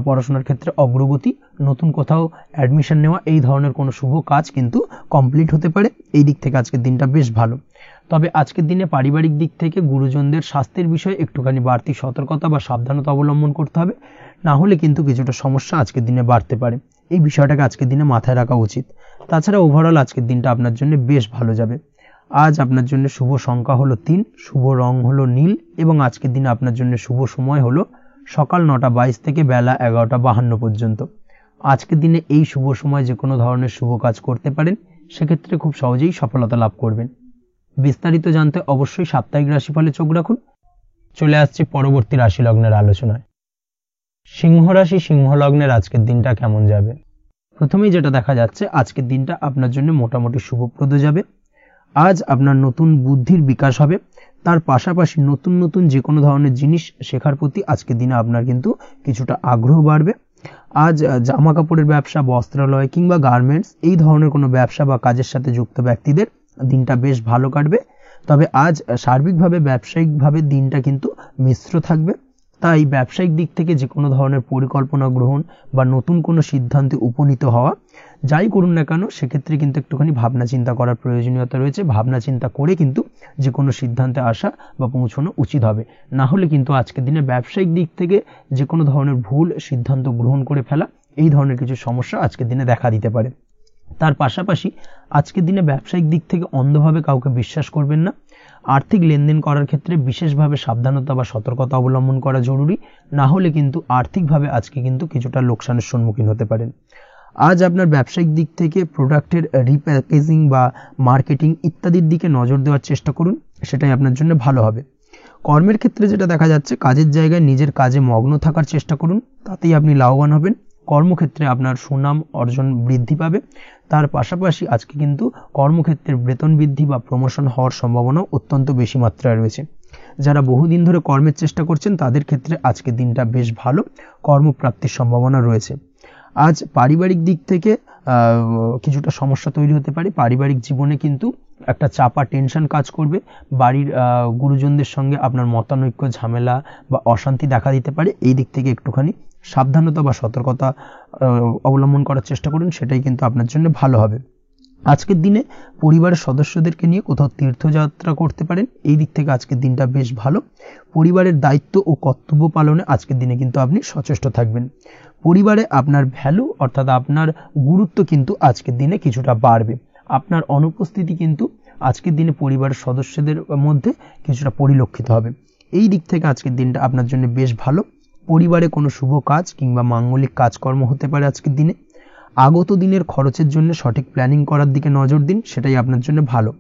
পড়াশোনার ক্ষেত্রে অগ্রগতি, নতুন কোথাও অ্যাডমিশন নেওয়া, এই ধরনের কোনো শুভ কাজ কিন্তু কমপ্লিট হতে পারে। এই দিক থেকে আজকের দিনটা বেশ ভালো। তবে আজকের দিনে পারিবারিক দিক থেকে গুরুজনদের স্বাস্থ্যের বিষয়ে একটুখানি বাড়তি সতর্কতা বা সাবধানতা অবলম্বন করতে হবে, না হলে কিন্তু কিছুটা সমস্যা আজকের দিনে বাড়তে পারে। এই বিষয়টাকে আজকের দিনে মাথায় রাখা উচিত। তাছাড়া ওভারঅল আজকের দিনটা আপনার জন্য বেশ ভালো যাবে। আজ আপনার জন্য শুভ সংখ্যা হলো 3, শুভ রং হলো নীল, এবং আজকের দিনে আপনার জন্য শুভ সময় হলো সকাল 9:22 থেকে বেলা 11:52 পর্যন্ত। আজকের দিনে এই শুভ সময় যে কোনো ধরনের শুভ কাজ করতে পারেন, সেক্ষেত্রে খুব সহজেই সফলতা লাভ করবেন। বিস্তারিত জানতে অবশ্যই সাপ্তাহিক রাশিফলে চোখ রাখুন। চলে আসছে পরবর্তী রাশি লগ্নের আলোচনায়। সিংহ রাশি, সিংহ লগ্নের আজকের দিনটা কেমন যাবে? প্রথমেই যেটা দেখা যাচ্ছে, আজকের দিনটা আপনার জন্য মোটামুটি শুভপ্রদ যাবে। আজ আপনার নতুন বুদ্ধির বিকাশ হবে, তার পাশাপাশি নতুন নতুন যে কোনো ধরনের জিনিস শেখার প্রতি আজকের দিনে আপনার কিন্তু কিছুটা আগ্রহ বাড়বে। আজ জামা কাপড়ের ব্যবসা, বস্ত্রালয় কিংবা গার্মেন্টস এই ধরনের কোনো ব্যবসা বা কাজের সাথে যুক্ত ব্যক্তিদের দিনটা বেশ ভালো কাটবে। তবে আজ সার্বিকভাবে ব্যবসায়িকভাবে দিনটা কিন্তু মিশ্র থাকবে। তাই ব্যবসায়িক দিক থেকে যে কোনো ধরনের পরিকল্পনা গ্রহণ বা নতুন কোনো সিদ্ধান্তে উপনীত হওয়া যাই করুন না কেন সেক্ষেত্রে কিন্তু একটুখানি ভাবনা চিন্তা করার প্রয়োজনীয়তা রয়েছে। ভাবনা চিন্তা করে কিন্তু যে কোনো সিদ্ধান্তে আসা বা পৌঁছানো উচিত হবে, না হলে কিন্তু আজকের দিনে ব্যবসায়িক দিক থেকে যে কোনো ধরনের ভুল সিদ্ধান্ত গ্রহণ করে ফেলা এই ধরনের কিছু সমস্যা আজকের দিনে দেখা দিতে পারে। তার পাশাপাশি আজকের দিনে ব্যবসায়িক দিক থেকে অন্ধভাবে কাউকে বিশ্বাস করবেন না। আর্থিক লেনদেন করার ক্ষেত্রে বিশেষভাবে সাবধানতা বা সতর্কতা অবলম্বন করা জরুরি, না হলে কিন্তু আর্থিকভাবে আজকে কিন্তু কিছুটা লোকসানের সম্মুখীন হতে পারেন। আজ আপনার ব্যবসায়িক দিক থেকে প্রোডাক্টের রিপ্যাকেজিং বা মার্কেটিং ইত্যাদির দিকে নজর দেওয়ার চেষ্টা করুন, সেটাই আপনার জন্য ভালো হবে। কর্মের ক্ষেত্রে যেটা দেখা যাচ্ছে, কাজের জায়গায় নিজের কাজে মগ্ন থাকার চেষ্টা করুন, তাতেই আপনি লাভবান হবেন। কর্মক্ষেত্রে আপনার সুনাম অর্জন বৃদ্ধি পাবে। তার পাশাপাশি আজকে কিন্তু কর্মক্ষেত্রের বেতন বৃদ্ধি বা প্রমোশন হওয়ার সম্ভাবনা অত্যন্ত বেশি মাত্রায় রয়েছে। যারা বহুদিন ধরে কর্মের চেষ্টা করছেন তাদের ক্ষেত্রে আজকের দিনটা বেশ ভালো, কর্মপ্রাপ্তির সম্ভাবনা রয়েছে। আজ পারিবারিক দিক থেকে কিছুটা সমস্যা তৈরি হতে পারে। পারিবারিক জীবনে কিন্তু একটা চাপা টেনশন কাজ করবে। বাড়ির গুরুজনদের সঙ্গে আপনার মতানৈক্য, ঝামেলা বা অশান্তি দেখা দিতে পারে। এই দিক থেকে একটুখানি সাবধানতা বা সতর্কতা অবলম্বন করার চেষ্টা করুন, সেটাই কিন্তু আপনার জন্য ভালো হবে। আজকের দিনে পরিবারের সদস্যদেরকে নিয়ে কোথাও তীর্থযাত্রা করতে পারেন, এই দিক থেকে আজকের দিনটা বেশ ভালো। পরিবারের দায়িত্ব ও কর্তব্য পালনে আজকের দিনে কিন্তু আপনি সচেষ্ট থাকবেন। পরিবারে আপনার ভ্যালু অর্থাৎ আপনার গুরুত্ব কিন্তু আজকের দিনে কিছুটা বাড়বে। আপনার অনুপস্থিতি কিন্তু আজকের দিনে পরিবারের সদস্যদের মধ্যে কিছুটা পরিলক্ষিত হবে। এই দিক থেকে আজকের দিনটা আপনার জন্য বেশ ভালো। পরিবারে কোনো শুভ কাজ কিংবা মাঙ্গলিক কাজকর্ম হতে পারে আজকের দিনে। আগত দিনের খরচের জন্য সঠিক প্ল্যানিং করার দিকে নজর দিন, সেটাই আপনার জন্য ভালো।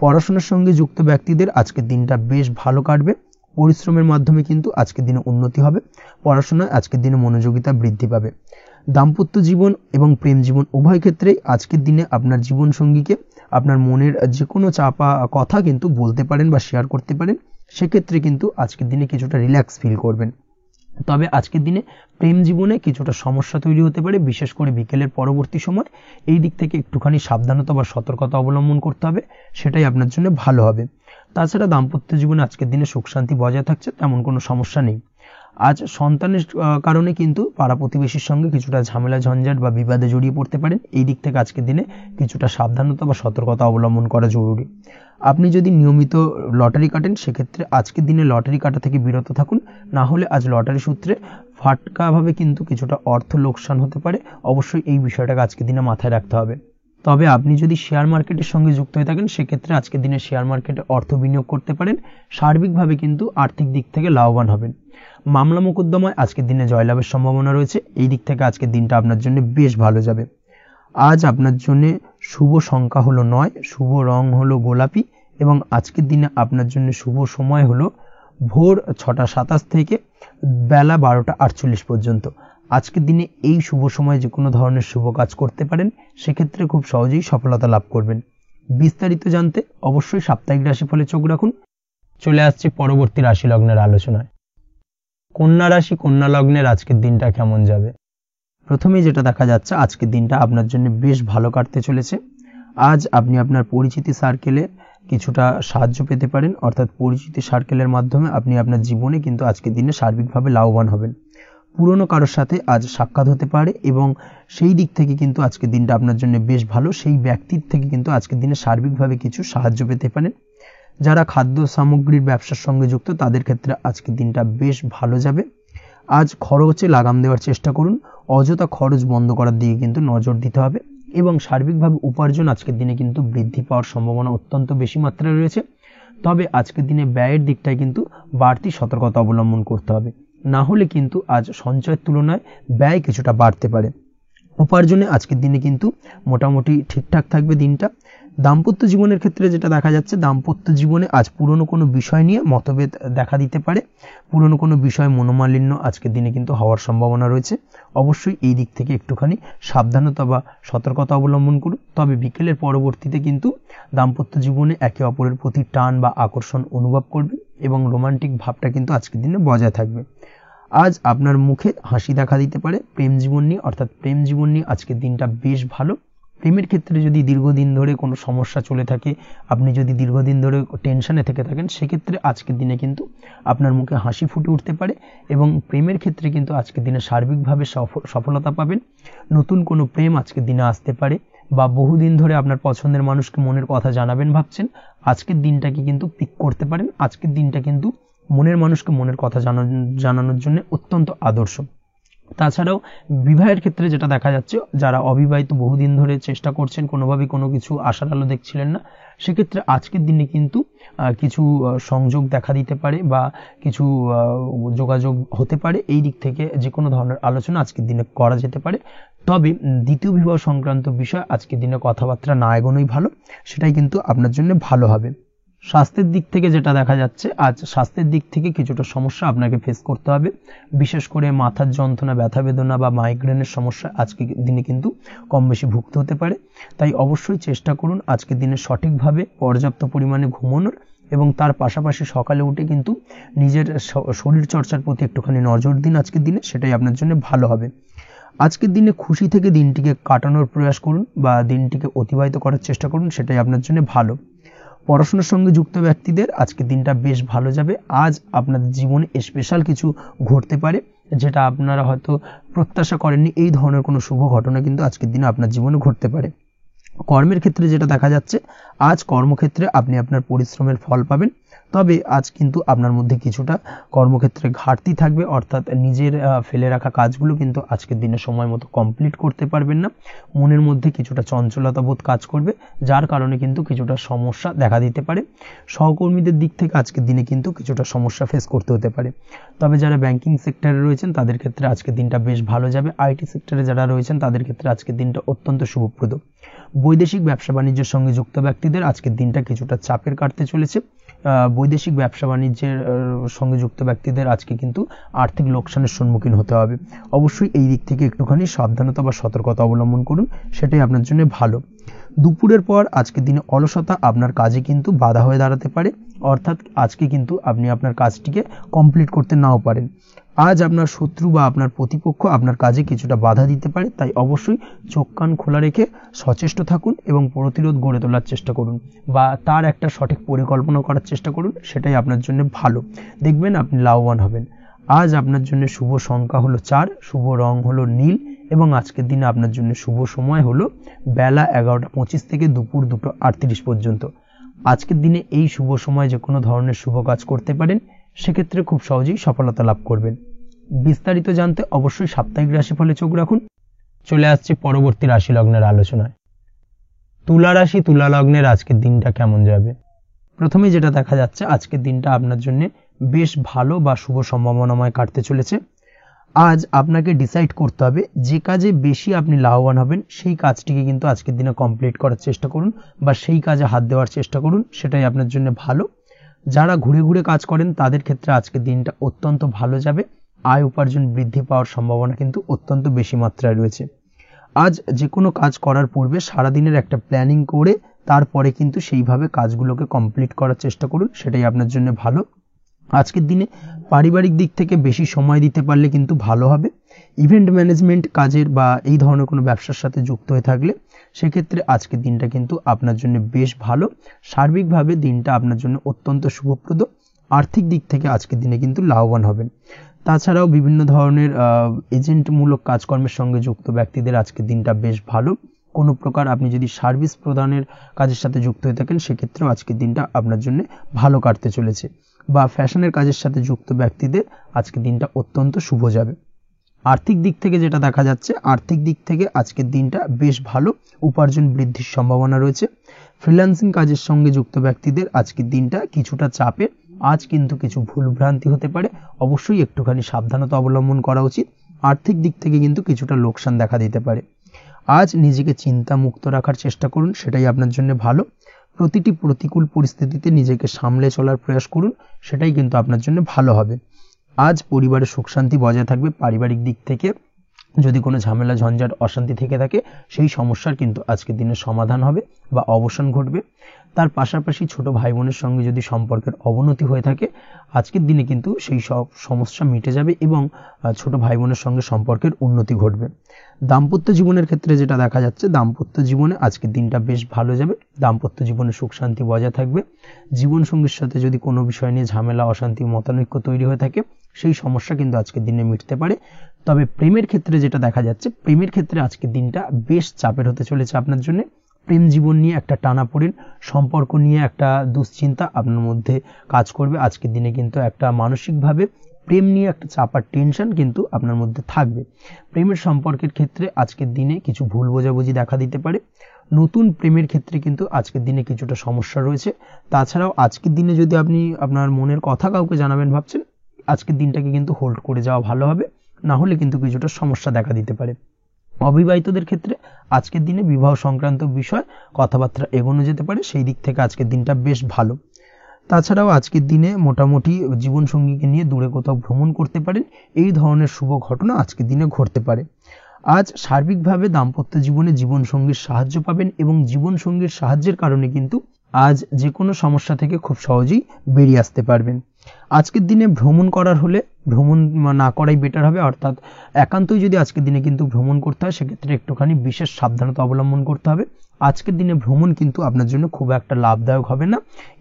পড়াশোনার সঙ্গে যুক্ত ব্যক্তিদের আজকের দিনটা বেশ ভালো কাটবে। পরিশ্রমের মাধ্যমে কিন্তু আজকের দিনে উন্নতি হবে। পড়াশোনায় আজকের দিনে মনোযোগিতা বৃদ্ধি পাবে। দাম্পত্য জীবন এবং প্রেম জীবন উভয় ক্ষেত্রেই আজকের দিনে আপনার জীবনসঙ্গীকে আপনার মনের যে কোনো চাপা কথা কিন্তু বলতে পারেন বা শেয়ার করতে পারেন। সেক্ষেত্রে কিন্তু আজকের দিনে কিছুটা রিল্যাক্স ফিল করবেন। তবে আজকের দিনে প্রেম জীবনে কিছুটা সমস্যা তৈরি হতে পারে, বিশেষ করে বিকেলের পরবর্তী সময়। এই দিক থেকে একটুখানি সাবধানতা বা সতর্কতা অবলম্বন করতে হবে, সেটাই আপনার জন্য ভালো হবে। তাছাড়া দাম্পত্য জীবনে আজকের দিনে সুখ শান্তি বজায় থাকছে, তেমন কোনো সমস্যা নেই। আজ সন্তানের কারণে কিন্তু পাড়া প্রতিবেশীর সঙ্গে কিছুটা ঝামেলা ঝঞ্ঝাট বা বিবাদে জড়িয়ে পড়তে পারেন। এই দিক থেকে আজকের দিনে কিছুটা সাবধানতা বা সতর্কতা অবলম্বন করা জরুরি। আপনি যদি নিয়মিত লটারি কাটেন সেক্ষেত্রে আজকের দিনে লটারি কাটা থেকে বিরত থাকুন, না হলে আজ লটারি সূত্রে ফাটকাভাবে কিন্তু কিছুটা অর্থ লোকসান হতে পারে। অবশ্যই এই বিষয়টাকে আজকের দিনে মাথায় রাখতে হবে। তবে আপনি যদি শেয়ার মার্কেটের সঙ্গে যুক্ত হয়ে থাকেন সেক্ষেত্রে আজকের দিনে শেয়ার মার্কেটে অর্থ বিনিয়োগ করতে পারেন। সার্বিকভাবে কিন্তু আর্থিক দিক থেকে লাভবান হবেন। মামলা মোকদ্দমায় আজকের দিনে জয়লাভের সম্ভাবনা রয়েছে। এই দিক থেকে আজকের দিনটা আপনার জন্য বেশ ভালো যাবে। আজ আপনার জন্য শুভ সংখ্যা হলো 9, শুভ রং হলো গোলাপি এবং আজকের দিনে আপনার জন্য শুভ সময় হলো ভোর 6টা 27 থেকে বেলা 12টা 48 পর্যন্ত। আজকের দিনে এই শুভ সময়ে যে কোনো ধরনের শুভ কাজ করতে পারেন, সেক্ষেত্রে খুব সহজেই সফলতা লাভ করবেন। বিস্তারিত জানতে অবশ্যই সাপ্তাহিক রাশিফলে চোখ রাখুন। চলে আসছে পরবর্তী রাশি লগ্নের আলোচনায়। কন্যা রাশি, কন্যা লগ্নের আজকের দিনটা কেমন যাবে? প্রথমেই যেটা দেখা যাচ্ছে, আজকের দিনটা আপনার জন্য বেশ ভালো কাটতে চলেছে। আজ আপনি আপনার পরিচিতি সার্কেলে কিছুটা সাহায্য পেতে পারেন, অর্থাৎ পরিচিতি সার্কেলের মাধ্যমে আপনি আপনার জীবনে কিন্তু আজকের দিনে সার্বিকভাবে লাভবান হবেন। পুরনো কারোর সাথে আজ সাক্ষাৎ হতে পারে এবং সেই দিক থেকে কিন্তু আজকের দিনটা আপনার জন্য বেশ ভালো। সেই ব্যক্তির থেকে কিন্তু আজকের দিনে সার্বিকভাবে কিছু সাহায্য পেতে পারেন। যারা খাদ্য সামগ্রীর ব্যবসার সঙ্গে যুক্ত তাদের ক্ষেত্রে আজকের দিনটা বেশ ভালো যাবে। আজ খরচে লাগাম দেওয়ার চেষ্টা করুন, অযথা খরচ বন্ধ করার দিকে কিন্তু নজর দিতে হবে এবং সার্বিকভাবে উপার্জন আজকের দিনে কিন্তু বৃদ্ধি পাওয়ার সম্ভাবনা অত্যন্ত বেশি মাত্রায় রয়েছে। তবে আজকের দিনে ব্যয়ের দিকটায় কিন্তু বাড়তি সতর্কতা অবলম্বন করতে হবে, না হলে কিন্তু আজ সঞ্চয়ের তুলনায় ব্যয় কিছুটা বাড়তে পারে। উপার্জনে আজকের দিনে কিন্তু মোটামুটি ঠিকঠাক থাকবে দিনটা। দাম্পত্য জীবনের ক্ষেত্রে যেটা দেখা যাচ্ছে, দাম্পত্য জীবনে আজ পুরনো কোনো বিষয় নিয়ে মতভেদ দেখা দিতে পারে। পুরনো কোনো বিষয় মনোমালিন্য আজকের দিনে কিন্তু হওয়ার সম্ভাবনা রয়েছে। অবশ্যই এই দিক থেকে একটুখানি সাবধানতা বা সতর্কতা অবলম্বন করুন। তবে বিকেলের পরবর্তীতে কিন্তু দাম্পত্য জীবনে একে অপরের প্রতি টান বা আকর্ষণ অনুভব করবে এবং রোমান্টিক ভাবটা কিন্তু আজকের দিনে বজায় থাকবে। আজ আপনার মুখে হাসি দেখা দিতে পারে। প্রেম জীবন নিয়ে অর্থাৎ প্রেম জীবন নিয়ে আজকের দিনটা বেশ ভালো। প্রেমের ক্ষেত্রে যদি দীর্ঘদিন ধরে কোনো সমস্যা চলে থাকে, আপনি যদি দীর্ঘদিন ধরে টেনশনে থেকে থাকেন, সেক্ষেত্রে আজকের দিনে কিন্তু আপনার মুখে হাসি ফুটে উঠতে পারে এবং প্রেমের ক্ষেত্রে কিন্তু আজকের দিনে সার্বিকভাবে সফলতা পাবেন। নতুন কোনো প্রেম আজকের দিনে আসতে পারে, বা বহুদিন ধরে আপনার পছন্দের মানুষকে মনের কথা জানাবেন ভাবছেন, আজকের দিনটাকে কিন্তু পিক করতে পারেন। আজকের দিনটা কিন্তু মনের মানুষকে মনের কথা জানানোর জন্য অত্যন্ত আদর্শ। তাছাড়াও বিবাহের ক্ষেত্রে যেটা দেখা যাচ্ছে, যারা অবিবাহিত বহুদিন ধরে চেষ্টা করছেন, কোনোভাবেই কোনো কিছু আশার আলো দেখছিলেন না, সেক্ষেত্রে আজকের দিনে কিন্তু কিছু সংযোগ দেখা দিতে পারে বা কিছু যোগাযোগ হতে পারে। এই দিক থেকে যে কোনো ধরনের আলোচনা আজকের দিনে করা যেতে পারে। তবে দ্বিতীয় বিবাহ সংক্রান্ত বিষয় আজকের দিনে কথাবার্তা না এগোনোই ভালো, সেটাই কিন্তু আপনার জন্য ভালো হবে। স্বাস্থ্যের দিক থেকে যেটা দেখা যাচ্ছে, আজ স্বাস্থ্যের দিক থেকে কিছুটা সমস্যা আপনাকে ফেস করতে হবে। বিশেষ করে মাথার যন্ত্রণা, ব্যথা বেদনা বা মাইগ্রেনের সমস্যা আজকের দিনে কিন্তু কম বেশি ভুগতে হতে পারে। তাই অবশ্যই চেষ্টা করুন আজকের দিনে সঠিকভাবে পর্যাপ্ত পরিমাণে ঘুমানোর, এবং তার পাশাপাশি সকালে উঠে কিন্তু নিজের শরীর চর্চার প্রতি একটুখানি নজর দিন আজকের দিনে, সেটাই আপনার জন্য ভালো হবে। আজকের দিনে খুশি থেকে দিনটিকে কাটানোর প্রয়াস করুন বা দিনটিকে অতিবাহিত করার চেষ্টা করুন, সেটাই আপনার জন্য ভালো। পড়াশোনার সঙ্গে যুক্ত ব্যক্তিদের আজকের দিনটা বেশ ভালো যাবে। আজ আপনাদের জীবনে স্পেশাল কিছু ঘটতে পারে, যেটা আপনারা হয়তো প্রত্যাশা করেননি। এই ধরনের কোনো শুভ ঘটনা কিন্তু আজকের দিনে আপনার জীবনে ঘটতে পারে। কর্মের ক্ষেত্রে যেটা দেখা যাচ্ছে, আজ কর্মক্ষেত্রে আপনি আপনার পরিশ্রমের ফল পাবেন। তবে আজ কিন্তু আপনার মধ্যে কিছুটা কর্মক্ষেত্রে ঘাটতি থাকবে, অর্থাৎ নিজের ফেলে রাখা কাজগুলো কিন্তু আজকের দিনে সময় মতো কমপ্লিট করতে পারবেন না। মনের মধ্যে কিছুটা চঞ্চলতা বোধ কাজ করবে, যার কারণে কিন্তু কিছুটা সমস্যা দেখা দিতে পারে। সহকর্মীদের দিক থেকে আজকের দিনে কিন্তু কিছুটা সমস্যা ফেস করতে হতে পারে। তবে যারা ব্যাংকিং সেক্টরে রয়েছেন তাদের ক্ষেত্রে আজকের দিনটা বেশ ভালো যাবে। আইটি সেক্টরে যারা রয়েছেন তাদের ক্ষেত্রে আজকের দিনটা অত্যন্ত শুভপ্রদ। বৈদেশিক ব্যবসা বাণিজ্যের সঙ্গে যুক্ত ব্যক্তিদের আজকের দিনটা কিছুটা চাপের কাটতে চলেছে। বৈদেশিক ব্যবসা বাণিজ্যের সঙ্গে যুক্ত ব্যক্তিদের আজকে কিন্তু আর্থিক লোকসানের সম্মুখীন হতে হবে। অবশ্যই এই দিক থেকে একটুখানি সাবধানতা বা সতর্কতা অবলম্বন করুন, সেটাই আপনার জন্য ভালো। দুপুরের পর আজকের দিনে অলসতা আপনার কাজে কিন্তু বাধা হয়ে দাঁড়াতে পারে, অর্থাৎ আজকে কিন্তু আপনি আপনার কাজটিকে কমপ্লিট করতে নাও পারেন। আজ আপনার শত্রু বা আপনার প্রতিপক্ষ আপনার কাজে কিছুটা বাধা দিতে পারে, তাই অবশ্যই চোখ কান খোলা রেখে সচেষ্ট থাকুন এবং প্রতিরোধ গড়ে তোলার চেষ্টা করুন বা তার একটা সঠিক পরিকল্পনা করার চেষ্টা করুন, সেটাই আপনার জন্য ভালো। দেখবেন আপনি লাভবান হবেন। আজ আপনার জন্য শুভ সংখ্যা হলো 4, শুভ রং হলো নীল, এবং আজকের দিনে আপনার জন্য শুভ সময় হলো বেলা 11:25 থেকে দুপুর 2:38 পর্যন্ত। আজকের দিনে এই শুভ সময় যে কোনো ধরনের শুভ কাজ করতে পারেন, সেক্ষেত্রে খুব সহজেই সফলতা লাভ করবেন। বিস্তারিত জানতে অবশ্যই সাপ্তাহিক রাশিফলে চোখ রাখুন। চলে আসছে পরবর্তী রাশি লগ্নের আলোচনায়। তুলা রাশি, তুলা লগ্নের আজকের দিনটা কেমন যাবে? প্রথমে যেটা দেখা যাচ্ছে, আজকের দিনটা আপনার জন্য বেশ ভালো বা শুভ সম্ভাবনাময় কাটতে চলেছে। আজ আপনাকে ডিসাইড করতে হবে যে কাজে বেশি আপনি লাভবান হবেন, সেই কাজটিকে কিন্তু আজকের দিনে কমপ্লিট করার চেষ্টা করুন বা সেই কাজে হাত দেওয়ার চেষ্টা করুন, সেটাই আপনার জন্য ভালো। যারা ঘুরে ঘুরে কাজ করেন তাদের ক্ষেত্রে আজকের দিনটা অত্যন্ত ভালো যাবে। আয় উপার্জন বৃদ্ধি পাওয়ার সম্ভাবনা কিন্তু অত্যন্ত বেশি মাত্রায় রয়েছে। আজ যে কোনো কাজ করার পূর্বে সারাদিনের একটা প্ল্যানিং করে তারপরে কিন্তু সেইভাবে কাজগুলোকে কমপ্লিট করার চেষ্টা করুন, সেটাই আপনার জন্য ভালো। আজকের দিনে পারিবারিক দিক থেকে বেশি সময় দিতে পারলে কিন্তু ভালো হবে। ইভেন্ট ম্যানেজমেন্ট কাজের বা এই ধরনের কোনো ব্যবসার সাথে যুক্ত হয়ে থাকলে সেক্ষেত্রে আজকের দিনটা কিন্তু আপনার জন্য বেশ ভালো। সার্বিকভাবে দিনটা আপনার জন্য অত্যন্ত শুভপ্রদ। আর্থিক দিক থেকে আজকের দিনে কিন্তু লাভবান হবেন। তাছাড়াও বিভিন্ন ধরনের এজেন্টমূলক কাজকর্মের সঙ্গে যুক্ত ব্যক্তিদের আজকের দিনটা বেশ ভালো। কোনো প্রকার আপনি যদি সার্ভিস প্রদানের কাজের সাথে যুক্ত হয়ে থাকেন, সেক্ষেত্রেও আজকের দিনটা আপনার জন্য ভালো কাটতে চলেছে। বা ফ্যাশনের কাজের সাথে যুক্ত ব্যক্তিদের আজকের দিনটা অত্যন্ত শুভ যাবে। আর্থিক দিক থেকে যেটা দেখা যাচ্ছে, আর্থিক দিক থেকে আজকের দিনটা বেশ ভালো, উপার্জন বৃদ্ধির সম্ভাবনা রয়েছে। ফ্রিল্যান্সিং কাজের সঙ্গে যুক্ত ব্যক্তিদের আজকের দিনটা কিছুটা চাপে। আজ কিন্তু কিছু ভুলভ্রান্তি হতে পারে, অবশ্যই একটুখানি সাবধানতা অবলম্বন করা উচিত। আর্থিক দিক থেকে কিন্তু কিছুটা লোকসান দেখা দিতে পারে। আজ নিজেকে চিন্তা মুক্ত রাখার চেষ্টা করুন, সেটাই আপনার জন্য ভালো। প্রতিটি প্রতিকূল পরিস্থিতিতে নিজেকে সামলে চলার প্রয়াস করুন, সেটাই কিন্তু আপনার জন্য ভালো হবে। আজ পরিবারের সুখ শান্তি বজায় থাকবে। পারিবারিক দিক থেকে যদি কোনো ঝামেলা ঝঞ্ঝাট অশান্তি থেকে থাকে সেই সমস্যার কিন্তু আজকের দিনে সমাধান হবে বা অবসান ঘটবে। তার পাশাপাশি ছোট ভাই বোনের সঙ্গে যদি সম্পর্কের অবনতি হয়ে থাকে আজকের দিনে কিন্তু সেই সব সমস্যা মিটে যাবে এবং ছোট ভাই বোনের সঙ্গে সম্পর্কের উন্নতি ঘটবে। দাম্পত্য জীবনের ক্ষেত্রে যেটা দেখা যাচ্ছে, দাম্পত্য জীবনে আজকের দিনটা বেশ ভালো যাবে। দাম্পত্য জীবনে সুখ শান্তি বজায় থাকবে। জীবনসঙ্গীর সাথে যদি কোনো বিষয় নিয়ে ঝামেলা অশান্তি মতানৈক্য তৈরি হয়ে থাকে সেই সমস্যা কিন্তু আজকের দিনে মিটতে পারে। তবে প্রেমের ক্ষেত্রে যেটা দেখা যাচ্ছে, প্রেমের ক্ষেত্রে আজকের দিনটা বেশ চাপের হতে চলেছে আপনার জন্য। প্রেম জীবন নিয়ে একটা টানাপোড়েন, সম্পর্ক নিয়ে একটা দুশ্চিন্তা আপনার মধ্যে কাজ করবে। আজকের দিনে কিন্তু একটা মানসিকভাবে প্রেম নিয়ে একটা চাপার টেনশন কিন্তু আপনার মধ্যে থাকবে। প্রেমের সম্পর্কের ক্ষেত্রে আজকের দিনে কিছু ভুল বোঝাবুঝি দেখা দিতে পারে। নতুন প্রেমের ক্ষেত্রে কিন্তু আজকের দিনে কিছুটা সমস্যা রয়েছে। তাছাড়াও আজকের দিনে যদি আপনি আপনার মনের কথা কাউকে জানাবেন ভাবছেন, আজকের দিনটাকে কিন্তু হোল্ড করে যাওয়া ভালো হবে, না হলে কিন্তু কিছুটা সমস্যা দেখা দিতে পারে। অবিবাহিতদের ক্ষেত্রে আজকের দিনে বিবাহ সংক্রান্ত বিষয় কথাবার্তা এগোনো যেতে পারে, সেই দিক থেকে আজকের দিনটা বেশ ভালো। তাছাড়াও আজকের দিনে মোটামুটি জীবনসঙ্গীকে নিয়ে দূরে কোথাও ভ্রমণ করতে পারেন, এই ধরনের শুভ ঘটনা আজকের দিনে ঘটতে পারে। আজ সার্বিকভাবে দাম্পত্য জীবনে জীবনসঙ্গীর সাহায্য পাবেন এবং জীবনসঙ্গীর সাহায্যের কারণে কিন্তু আজ যে কোনো সমস্যা থেকে খুব সহজেই বেরিয়ে আসতে পারবেন। আজকের দিনে ভ্রমণ করার হলে ভ্রমণ না করাই বেটার হবে, অর্থাৎ একান্তই যদি আজকের দিনে কিন্তু ভ্রমণ করতে হয় সেক্ষেত্রে একটুখানি বিশেষ সাবধানতা অবলম্বন করতে হবে। আজকের দিনে ভ্রমণ কিন্তু আপনার জন্য খুব একটা লাভদায়ক হবে না,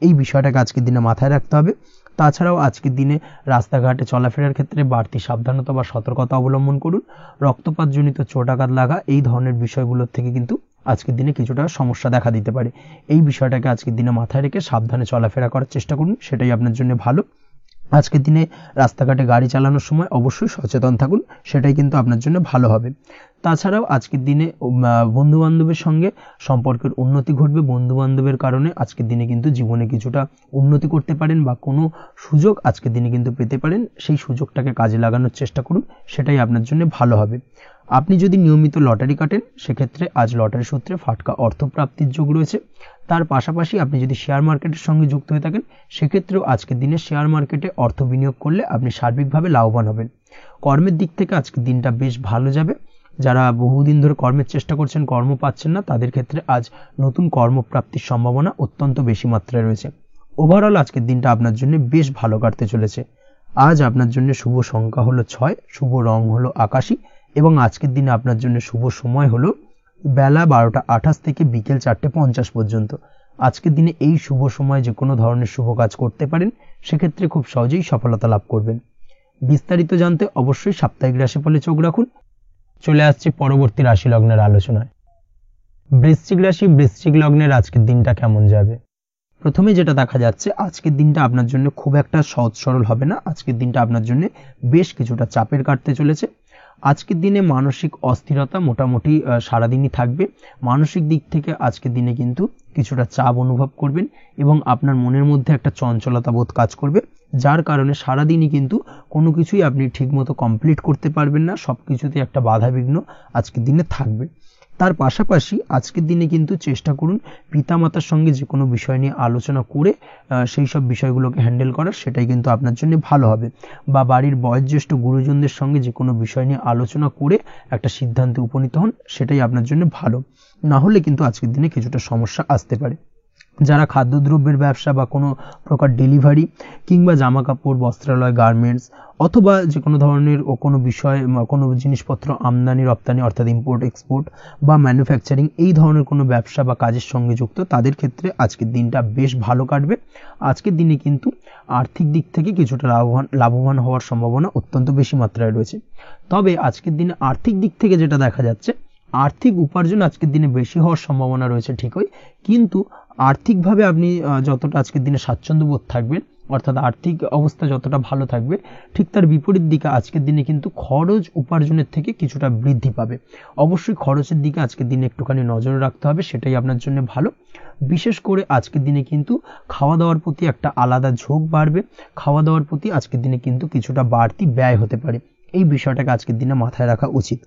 এই বিষয়টাকে আজকের দিনে মাথায় রাখতে হবে। তাছাড়াও আজকের দিনে রাস্তাঘাটে চলাফেরার ক্ষেত্রে বাড়তি সাবধানতা বা সতর্কতা অবলম্বন করুন। রক্তপাতজনিত চোটাঘাত লাগা এই ধরনের বিষয়গুলোর থেকে কিন্তু আজকের দিনে কিছুটা সমস্যা দেখা দিতে পারে। এই বিষয়টাকে আজকের দিনে মাথায় রেখে সাবধানে চলাফেরা করার চেষ্টা করুন, সেটাই আপনার জন্য ভালো। আজকের দিনে রাস্তাঘাটে গাড়ি চালানোর সময় অবশ্যই সচেতন থাকুন, সেটাই কিন্তু আপনার জন্য ভালো হবে। তাছাড়াও আজকের দিনে বন্ধু বান্ধবের সঙ্গে সম্পর্কের উন্নতি ঘটবে। বন্ধু বান্ধবের কারণে আজকের দিনে কিন্তু জীবনে কিছুটা উন্নতি করতে পারেন বা কোনো সুযোগ আজকের দিনে কিন্তু পেতে পারেন, সেই সুযোগটাকে কাজে লাগানোর চেষ্টা করুন, সেটাই আপনার জন্য ভালো হবে। আপনি যদি নিয়মিত লটারি কাটেন সেক্ষেত্রে আজ লটারি সূত্রে ফাটকা অর্থপ্রাপ্তির যোগ রয়েছে। তার পাশাপাশি আপনি যদি শেয়ার মার্কেটের সঙ্গে যুক্ত হয়ে থাকেন সেক্ষেত্রেও আজকের দিনে শেয়ার মার্কেটে অর্থ বিনিয়োগ করলে আপনি সার্বিকভাবে লাভবান হবেন। কর্মের দিক থেকে আজকের দিনটা বেশ ভালো যাবে। যারা বহুদিন ধরে কর্মের চেষ্টা করছেন, কর্ম পাচ্ছেন না, তাদের ক্ষেত্রে আজ নতুন কর্মপ্রাপ্তির সম্ভাবনা অত্যন্ত বেশি মাত্রায় রয়েছে। ওভারঅল আজকের দিনটা আপনার জন্য বেশ ভালো কাটতে চলেছে। আজ আপনার জন্য শুভ সংখ্যা হলো 6, শুভ রং হলো আকাশী এবং আজকের দিনে আপনার জন্য শুভ সময় হলো বেলা 12:28 থেকে বিকেল 4:50 পর্যন্ত। আজকের দিনে এই শুভ সময় যে কোনো ধরনের শুভ কাজ করতে পারেন, সেক্ষেত্রে খুব সহজেই সফলতা লাভ করবেন। বিস্তারিত জানতে অবশ্যই সাপ্তাহিক রাশিফলে চোখ রাখুন। চলে আসছে পরবর্তী রাশি লগ্নের আলোচনায়। বৃশ্চিক রাশি, বৃশ্চিক লগ্নের আজকের দিনটা কেমন যাবে? প্রথমে যেটা দেখা যাচ্ছে, আজকের দিনটা আপনার জন্য খুব একটা সহজ সরল হবে না। আজকের দিনটা আপনার জন্য বেশ কিছুটা চাপের কাটতে চলেছে। আজকের দিনে মানসিক অস্থিরতা মোটামুটি সারাদিনই থাকবে। মানসিক দিক থেকে আজকের দিনে কিন্তু কিছুটা চাপ অনুভব করবেন এবং আপনার মনের মধ্যে একটা চঞ্চলতা বোধ কাজ করবে, যার কারণে সারাদিনই কিন্তু কোনো কিছুই আপনি ঠিকমতো কমপ্লিট করতে পারবেন না। সব কিছুতে একটা বাধা বিঘ্ন আজকের দিনে থাকবে। তার পাশাপাশি আজকের দিনে কিন্তু চেষ্টা করুন পিতামাতার সঙ্গে যে কোনো বিষয় নিয়ে আলোচনা করে সেই সব বিষয়গুলোকে হ্যান্ডেল করার, সেটাই কিন্তু আপনার জন্য ভালো হবে। বা বাড়ির বয়োজ্যেষ্ঠ গুরুজনদের সঙ্গে যে কোনো বিষয় নিয়ে আলোচনা করে একটা সিদ্ধান্তে উপনীত হন, সেটাই আপনার জন্য ভালো। না হলে কিন্তু আজকের দিনে কিছুটা সমস্যা আসতে পারে। যারা খাদ্যদ্রব্যের ব্যবসা বা কোনো প্রকার ডেলিভারি কিংবা জামা কাপড়, বস্ত্রালয়, গার্মেন্টস অথবা যে কোনো ধরনের কোনো বিষয় কোনো জিনিসপত্র আমদানি রপ্তানি অর্থাৎ ইম্পোর্ট এক্সপোর্ট বা ম্যানুফ্যাকচারিং এই ধরনের কোনো ব্যবসা বা কাজের সঙ্গে যুক্ত, তাদের ক্ষেত্রে আজকের দিনটা বেশ ভালো কাটবে। আজকের দিনে কিন্তু আর্থিক দিক থেকে কিছুটা লাভবান হওয়ার সম্ভাবনা অত্যন্ত বেশি মাত্রায় রয়েছে। তবে আজকের দিনে আর্থিক দিক থেকে যেটা দেখা যাচ্ছে, আর্থিক উপার্জন আজকের দিনে বেশি হওয়ার সম্ভাবনা রয়েছে ঠিকই, কিন্তু আর্থিকভাবে আপনি যতটা আজকের দিনে স্বাচ্ছন্দ্য বোধ থাকবেন, অর্থাৎ আর্থিক অবস্থা যতটা ভালো থাকবে, ঠিক তার বিপরীত দিকে আজকের দিনে কিন্তু খরচ উপার্জনের থেকে কিছুটা বৃদ্ধি পাবে। অবশ্যই খরচের দিকে আজকের দিনে একটুখানি নজরে রাখতে হবে, সেটাই আপনার জন্য ভালো। বিশেষ করে আজকের দিনে কিন্তু খাওয়া দাওয়ার প্রতি একটা আলাদা ঝোঁক বাড়বে। খাওয়া দাওয়ার প্রতি আজকের দিনে কিন্তু কিছুটা বাড়তি ব্যয় হতে পারে, এই বিষয়টাকে আজকের দিনে মাথায় রাখা উচিত।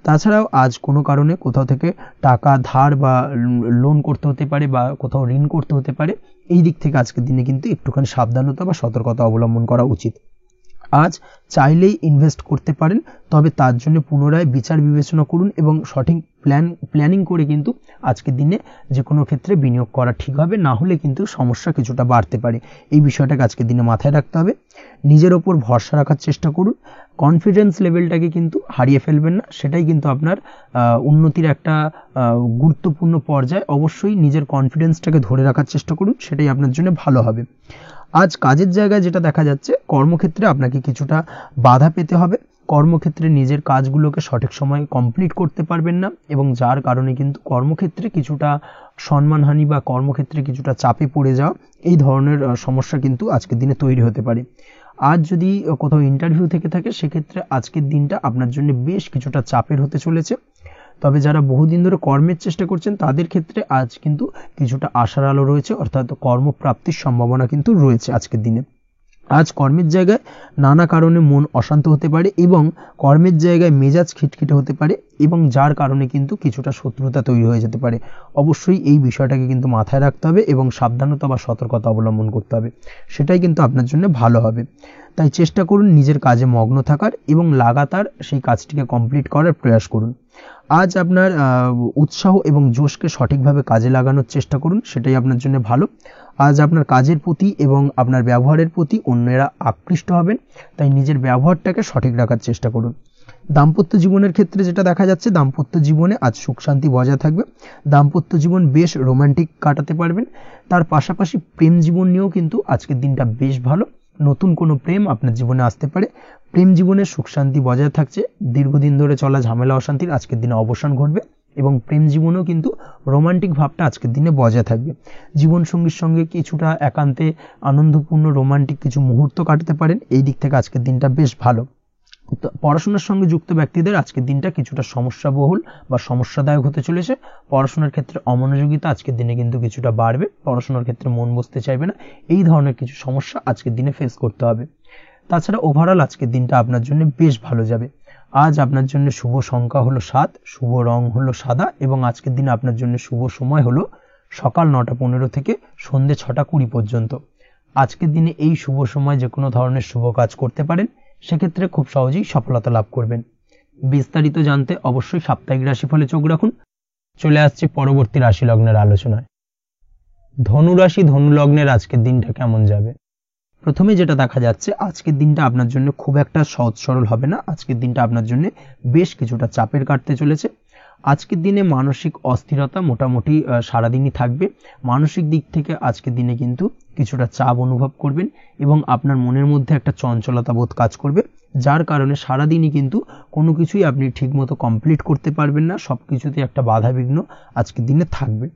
তাছাড়াও আজ কোনো কারণে কোথাও থেকে টাকা ধার বা লোন করতে হতে পারে বা কোথাও ঋণ করতে হতে পারে, এই দিক থেকে আজকের দিনে কিন্তু একটুখানি সাবধানতা বা সতর্কতা অবলম্বন করা উচিত। আজ চাইলেই ইনভেস্ট করতে পারেন, তবে তার জন্য পুনরায় বিচার বিবেচনা করুন এবং সঠিক প্ল্যানিং করে কিন্তু আজকের দিনে যে কোনো ক্ষেত্রে বিনিয়োগ করা ঠিক হবে, না হলে কিন্তু সমস্যা কিছুটা বাড়তে পারে। এই বিষয়টাকে আজকের দিনে মাথায় রাখতে হবে। নিজের ওপর ভরসা রাখার চেষ্টা করুন, কনফিডেন্স লেভেলটাকে কিন্তু হারিয়ে ফেলবেন না, সেটাই কিন্তু আপনার উন্নতির একটা গুরুত্বপূর্ণ পর্যায়। অবশ্যই নিজের কনফিডেন্সটাকে ধরে রাখার চেষ্টা করুন, সেটাই আপনার জন্য ভালো হবে। আজ কাজের জায়গায় যেটা দেখা যাচ্ছে, কর্মক্ষেত্রে আপনাকে কিছুটা বাধা পেতে হবে। কর্মক্ষেত্রে নিজের কাজগুলোকে সঠিক সময়ে কমপ্লিট করতে পারবেন না, এবং যার কারণে কিন্তু কর্মক্ষেত্রে কিছুটা সম্মানহানি বা কর্মক্ষেত্রে কিছুটা চাপে পড়ে যাওয়া, এই ধরনের সমস্যা কিন্তু আজকের দিনে তৈরি হতে পারে। আজ যদি কোথাও ইন্টারভিউ থেকে থাকে, সেক্ষেত্রে আজকের দিনটা আপনার জন্য বেশ কিছুটা চাপের হতে চলেছে। তবে যারা বহুদিন ধরে কর্মের চেষ্টা করছেন, তাদের ক্ষেত্রে আজ কিন্তু কিছুটা আশার আলো রয়েছে, অর্থাৎ কর্মপ্রাপ্তির সম্ভাবনা কিন্তু রয়েছে আজকের দিনে। আজ কর্মের জায়গায় নানা কারণে মন অশান্ত হতে পারে এবং কর্মের জায়গায় মেজাজ খিটখিটে হতে পারে, এবং যার কারণে কিন্তু কিছুটা শত্রুতা তৈরি হয়ে যেতে পারে। অবশ্যই এই বিষয়টাকে কিন্তু মাথায় রাখতে হবে এবং সাবধানতা বা সতর্কতা অবলম্বন করতে হবে, সেটাই কিন্তু আপনার জন্য ভালো হবে। তাই চেষ্টা করুন নিজের কাজে মগ্ন থাকার এবং লাগাতার সেই কাজটিকে কমপ্লিট করার প্রয়াস করুন। আজ আপনার উৎসাহ এবং জোশকে সঠিকভাবে কাজে লাগানোর চেষ্টা করুন, সেটাই আপনার জন্য ভালো। আজ আপনার কাজের প্রতি এবং আপনার ব্যবহারের প্রতি অন্যেরা আকৃষ্ট হবেন, তাই নিজের ব্যবহারটাকে সঠিক রাখার চেষ্টা করুন। দাম্পত্য জীবনের ক্ষেত্রে যেটা দেখা যাচ্ছে, দাম্পত্য জীবনে আজ সুখ শান্তি বজায় থাকবে। দাম্পত্য জীবন বেশ রোমান্টিক কাটাতে পারবেন। তার পাশাপাশি প্রেম জীবন নিয়েও কিন্তু আজকের দিনটা বেশ ভালো। নতুন কোনো প্রেম আপনার জীবনে আসতে পারে। প্রেম জীবনে সুখ শান্তি বজায় থাকছে। দীর্ঘদিন ধরে চলা ঝামেলা অশান্তির আজকের দিনে অবসান ঘটবে, এবং প্রেম জীবনেও কিন্তু রোমান্টিক ভাবটা আজকের দিনে বজায় থাকবে। জীবনসঙ্গীর সঙ্গে কিছুটা একান্তে আনন্দপূর্ণ রোমান্টিক কিছু মুহূর্ত কাটাতে পারেন। এই দিক থেকে আজকের দিনটা বেশ ভালো। পড়াশোনার সঙ্গে যুক্ত ব্যক্তিদের আজকের দিনটা কিছুটা সমস্যাবহুল বা সমস্যাদায়ক হতে চলেছে। পড়াশোনার ক্ষেত্রে অমনোযোগিতা আজকের দিনে কিন্তু কিছুটা বাড়বে, পড়াশোনার ক্ষেত্রে মন বসতে চাইবে না, এই ধরনের কিছু সমস্যা আজকের দিনে ফেস করতে হবে। তাছাড়া ওভারঅল আজকের দিনটা আপনার জন্য বেশ ভালো যাবে। আজ আপনার জন্য শুভ সংখ্যা হলো 7, শুভ রং হলো সাদা, এবং আজকের দিনে আপনার জন্য শুভ সময় হলো সকাল 9:15 থেকে সন্ধ্যে 6:20 পর্যন্ত। আজকের দিনে এই শুভ সময় যে কোনো ধরনের শুভ কাজ করতে পারেন, সেক্ষেত্রে খুব সহজেই সফলতা লাভ করবেন। বিস্তারিত জানতে অবশ্যই সাপ্তাহিক রাশিফলে চোখ রাখুন। চলে আসছে পরবর্তী রাশি লগ্নের আলোচনায়। ধনু রাশি, ধনু লগ্নের আজকের দিনটা কেমন যাবে? প্রথমে যেটা দেখা যাচ্ছে, আজকের দিনটা আপনার জন্য খুব একটা সহজ সরল হবে না। আজকের দিনটা আপনার জন্য বেশ কিছুটা চাপের কাটতে চলেছে। আজকের দিনে মানসিক অস্থিরতা মোটামুটি সারাদিনই থাকবে। মানসিক দিক থেকে আজকের দিনে কিন্তু কিছুটা চাপ অনুভব করবেন, এবং আপনার মনের মধ্যে একটা চঞ্চলতা বোধ কাজ করবে, যার কারণে সারাদিনই কিন্তু কোনো কিছুই আপনি ঠিকমতো কমপ্লিট করতে পারবেন না। সব কিছুতে একটা বাধা বিঘ্ন আজকের দিনে থাকবে।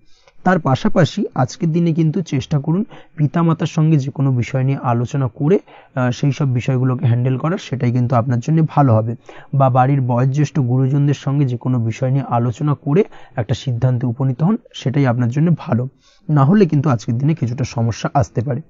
তার পাশাপাশি আজকের দিনে কিন্তু চেষ্টা করুন পিতামাতার সঙ্গে যে কোনো বিষয় নিয়ে আলোচনা করে সেই সব বিষয়গুলোকে হ্যান্ডেল করার, সেটাই কিন্তু আপনার জন্য ভালো হবে। বা বাড়ির বয়োজ্যেষ্ঠ গুরুজনদের সঙ্গে যে কোনো বিষয় নিয়ে আলোচনা করে একটা সিদ্ধান্তে উপনীত হন, সেটাই আপনার জন্য ভালো। না হলে কিন্তু আজকের দিনে কিছুটা সমস্যা আসতে পারে।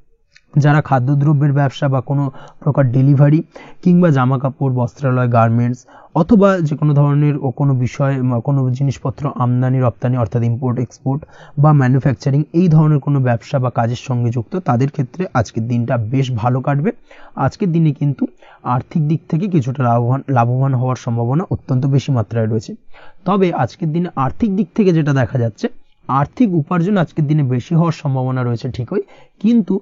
যারা খাদ্যদ্রব্যের ব্যবসা বা কোনো প্রকার ডেলিভারি কিংবা জামা কাপড়, বস্ত্রালয়, গার্মেন্টস অথবা যে কোনো ধরনের কোনো বিষয়, কোনো জিনিসপত্র আমদানি রপ্তানি অর্থাৎ ইম্পোর্ট এক্সপোর্ট বা ম্যানুফ্যাকচারিং, এই ধরনের কোনো ব্যবসা বা কাজের সঙ্গে যুক্ত, তাদের ক্ষেত্রে আজকের দিনটা বেশ ভালো কাটবে। আজকের দিনে কিন্তু আর্থিক দিক থেকে কিছুটা লাভবান হওয়ার সম্ভাবনা অত্যন্ত বেশি মাত্রায় রয়েছে। তবে আজকের দিনে আর্থিক দিক থেকে যেটা দেখা যাচ্ছে, আর্থিক উপার্জন আজকের দিনে বেশি হওয়ার সম্ভাবনা রয়েছে ঠিকই, কিন্তু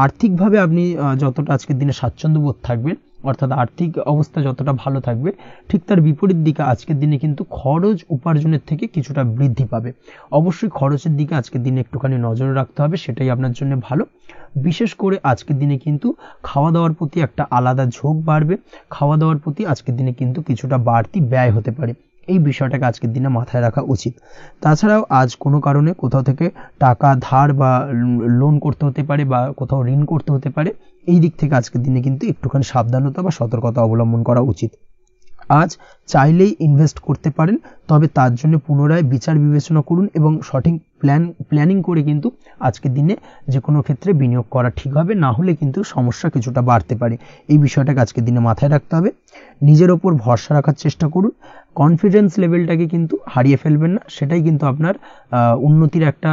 আর্থিকভাবে আপনি যতটা আজকের দিনে স্বাচ্ছন্দ্য বোধ থাকবেন, অর্থাৎ আর্থিক অবস্থা যতটা ভালো থাকবে, ঠিক তার বিপরীত দিকে আজকের দিনে কিন্তু খরচ উপার্জনের থেকে কিছুটা বৃদ্ধি পাবে। অবশ্যই খরচের দিকে আজকের দিনে একটুখানি নজর রাখতে হবে, সেটাই আপনার জন্য ভালো। বিশেষ করে আজকের দিনে কিন্তু খাওয়া দাওয়ার প্রতি একটা আলাদা ঝোঁক বাড়বে। খাওয়া দাওয়ার প্রতি আজকের দিনে কিন্তু কিছুটা বাড়তি ব্যয় হতে পারে, এই বিষয়টাকে আজকের দিনে মাথায় রাখা উচিত। তাছাড়াও আজ কোনো কারণে কোথাও থেকে টাকা ধার বা লোন করতে হতে পারে বা কোথাও ঋণ করতে হতে পারে, এই দিক থেকে আজকের দিনে কিন্তু একটুখানি সাবধানতা বা সতর্কতা অবলম্বন করা উচিত। আজ চাইলেই ইনভেস্ট করতে পারেন, তবে তার জন্য পুনরায় বিচার বিবেচনা করুন এবং সঠিক প্ল্যানিং করে কিন্তু আজকের দিনে যে কোনো ক্ষেত্রে বিনিয়োগ করা ঠিক হবে, না হলে কিন্তু সমস্যা কিছুটা বাড়তে পারে। এই বিষয়টাকে আজকের দিনে মাথায় রাখতে হবে। নিজের ওপর ভরসা রাখার চেষ্টা করুন, কনফিডেন্স লেভেলটাকে কিন্তু হারিয়ে ফেলবেন না, সেটাই কিন্তু আপনার উন্নতির একটা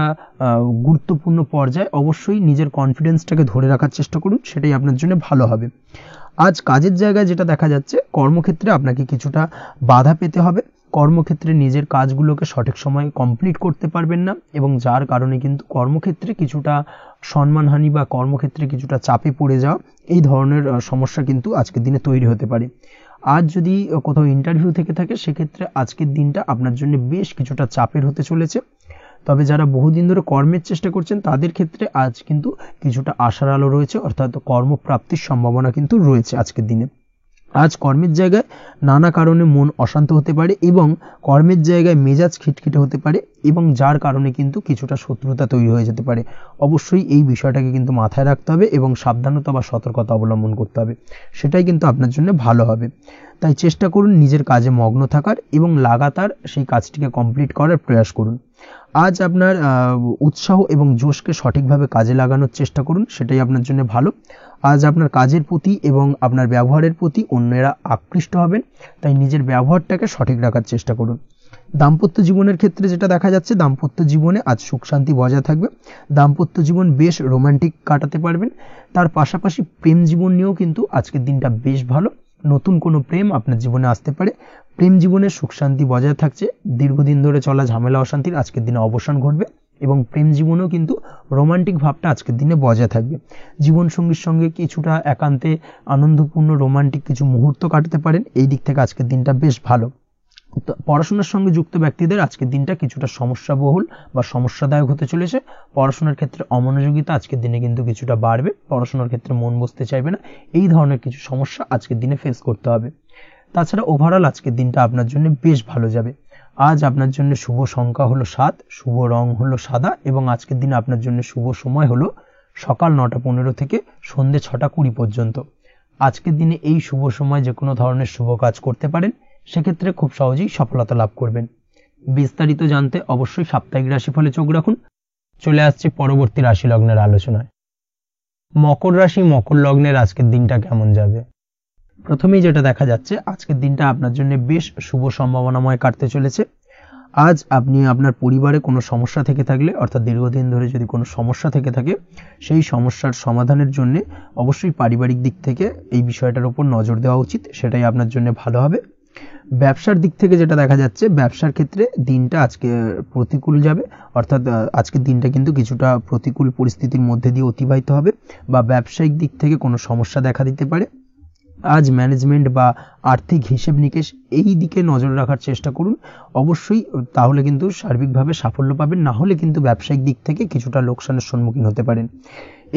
গুরুত্বপূর্ণ পর্যায়। অবশ্যই নিজের কনফিডেন্সটাকে ধরে রাখার চেষ্টা করুন, সেটাই আপনার জন্য ভালো হবে। আজ কাজের জায়গায় যেটা দেখা যাচ্ছে, কর্মক্ষেত্রে আপনাকে কিছুটা বাধা পেতে হবে। কর্মক্ষেত্রে নিজের কাজগুলোকে সঠিক সময়ে কমপ্লিট করতে পারবেন না, এবং যার কারণে কিন্তু কর্মক্ষেত্রে কিছুটা সম্মানহানি বা কর্মক্ষেত্রে কিছুটা চাপে পড়ে যাওয়া, এই ধরনের সমস্যা কিন্তু আজকের দিনে তৈরি হতে পারে। আজ যদি কোথাও ইন্টারভিউ থেকে থাকে, সেক্ষেত্রে আজকের দিনটা আপনার জন্য বেশ কিছুটা চাপের হতে চলেছে। তবে যারা বহুদিন ধরে কর্মের চেষ্টা করছেন, তাদের ক্ষেত্রে আজ কিন্তু কিছুটা আশার আলো রয়েছে, অর্থাৎ কর্মপ্রাপ্তির সম্ভাবনা কিন্তু রয়েছে আজকের দিনে। আজ কর্মের জায়গায় নানা কারণে মন অশান্ত হতে পারে, এবং কর্মের জায়গায় মেজাজ খিটখিটে হতে পারে, এবং যার কারণে কিন্তু কিছুটা শত্রুতা তৈরি হয়ে যেতে পারে। অবশ্যই এই বিষয়টাকে কিন্তু মাথায় রাখতে হবে এবং সাবধানতা বা সতর্কতা অবলম্বন করতে হবে, সেটাই কিন্তু আপনার জন্য ভালো হবে। তাই চেষ্টা করুন নিজের কাজে মগ্ন থাকার এবং লাগাতার সেই কাজটিকে কমপ্লিট করার প্রয়াস করুন। আজ আপনার উৎসাহ এবং জোশকে সঠিকভাবে কাজে লাগানোর চেষ্টা করুন, সেটাই আপনার জন্য ভালো। আজ আপনার কাজের প্রতি এবং আপনার ব্যবহারের প্রতি অন্যেরা আকৃষ্ট হবেন, তাই নিজের ব্যবহারটাকে সঠিক রাখার চেষ্টা করুন। দাম্পত্য জীবনের ক্ষেত্রে যেটা দেখা যাচ্ছে, দাম্পত্য জীবনে আজ সুখ শান্তি বজায় থাকবে। দাম্পত্য জীবন বেশ রোমান্টিক কাটাতে পারবেন। তার পাশাপাশি প্রেম জীবন নিয়েও কিন্তু আজকের দিনটা বেশ ভালো। নতুন কোনো প্রেম আপনার জীবনে আসতে পারে। প্রেম জীবনে সুখ শান্তি বজায় থাকছে। দীর্ঘদিন ধরে চলা ঝামেলা অশান্তির আজকের দিনে অবসান ঘটবে, এবং প্রেম জীবনেও কিন্তু রোমান্টিক ভাবটা আজকের দিনে বজায় থাকবে। জীবনসঙ্গীর সঙ্গে কিছুটা একান্তে আনন্দপূর্ণ রোমান্টিক কিছু মুহূর্ত কাটাতে পারেন। এই দিক থেকে আজকের দিনটা বেশ ভালো। পড়াশোনার সঙ্গে যুক্ত ব্যক্তিদের আজকের দিনটা কিছুটা সমস্যাবহুল বা সমস্যাদায়ক হতে চলেছে। পড়াশোনার ক্ষেত্রে অমনোযোগিতা আজকের দিনে কিন্তু কিছুটা বাড়বে। পড়াশোনার ক্ষেত্রে মন বসতে চাইবে না, এই ধরনের কিছু সমস্যা আজকের দিনে ফেস করতে হবে। তাছাড়া ওভারঅল আজকের দিনটা আপনার জন্য বেশ ভালো যাবে। আজ আপনার জন্য শুভ সংখ্যা হলো 7, শুভ রং হলো সাদা, এবং আজকের দিনে আপনার জন্য শুভ সময় হলো সকাল 9:15 থেকে সন্ধ্যে 6:20 পর্যন্ত। আজকের দিনে এই শুভ সময় যে কোনো ধরনের শুভ কাজ করতে পারেন, সেক্ষেত্রে খুব সহজেই সফলতা লাভ করবেন। বিস্তারিত জানতে অবশ্যই সাপ্তাহিক রাশিফলে চোখ রাখুন। চলে আসছে পরবর্তী রাশি লগ্নের আলোচনায়। মকর রাশি, মকর লগ্নের আজকের দিনটা কেমন যাবে? প্রথমেই যেটা দেখা যাচ্ছে, আজকের দিনটা আপনার জন্য বেশ শুভ সম্ভাবনাময় কাটতে চলেছে। আজ আপনি আপনার পরিবারে কোনো সমস্যা থেকে থাকলে, অর্থাৎ দীর্ঘদিন ধরে যদি কোনো সমস্যা থেকে থাকে, সেই সমস্যার সমাধানের জন্য অবশ্যই পারিবারিক দিক থেকে এই বিষয়টার উপর নজর দেওয়া উচিত, সেটাই আপনার জন্য ভালো হবে। ব্যবসার দিক থেকে যেটা দেখা যাচ্ছে, ব্যবসার ক্ষেত্রে দিনটা আজকে প্রতিকূল যাবে, অর্থাৎ আজকের দিনটা কিন্তু কিছুটা প্রতিকূল পরিস্থিতির মধ্যে দিয়ে অতিবাহিত হবে, বা ব্যবসায়িক দিক থেকে কোনো সমস্যা দেখা দিতে পারে। আজ ম্যানেজমেন্ট বা আর্থিক হিসেব নিকেশ এই দিকে নজর রাখার চেষ্টা করুন অবশ্যই, তাহলে কিন্তু সার্বিকভাবে সাফল্য পাবেন। না হলে কিন্তু ব্যবসায়িক দিক থেকে কিছুটা লোকসানের সম্মুখীন হতে পারেন।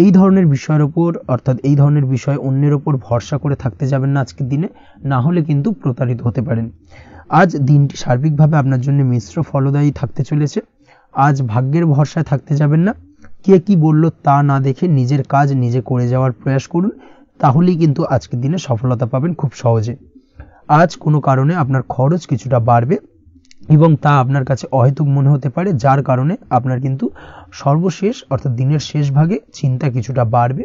এই ধরনের বিষয়ের ওপর, অর্থাৎ এই ধরনের বিষয় অন্যের ওপর ভরসা করে থাকতে যাবেন না আজকের দিনে, না হলে কিন্তু প্রতারিত হতে পারেন। আজ দিনটি সার্বিকভাবে আপনার জন্য মিশ্র ফলদায়ী থাকতে চলেছে। আজ ভাগ্যের ভরসায় থাকতে যাবেন না। কে কি বলল তা না দেখে নিজের কাজ নিজে করে যাওয়ার প্রয়াস করুন, তাহলেই কিন্তু আজকের দিনে সফলতা পাবেন খুব সহজে। আজ কোনো কারণে আপনার খরচ কিছুটা বাড়বে, এবং তা আপনার কাছে অহেতুক মনে হতে পারে, যার কারণে আপনার কিন্তু সর্বশেষ অর্থাৎ দিনের শেষ ভাগে চিন্তা কিছুটা বাড়বে।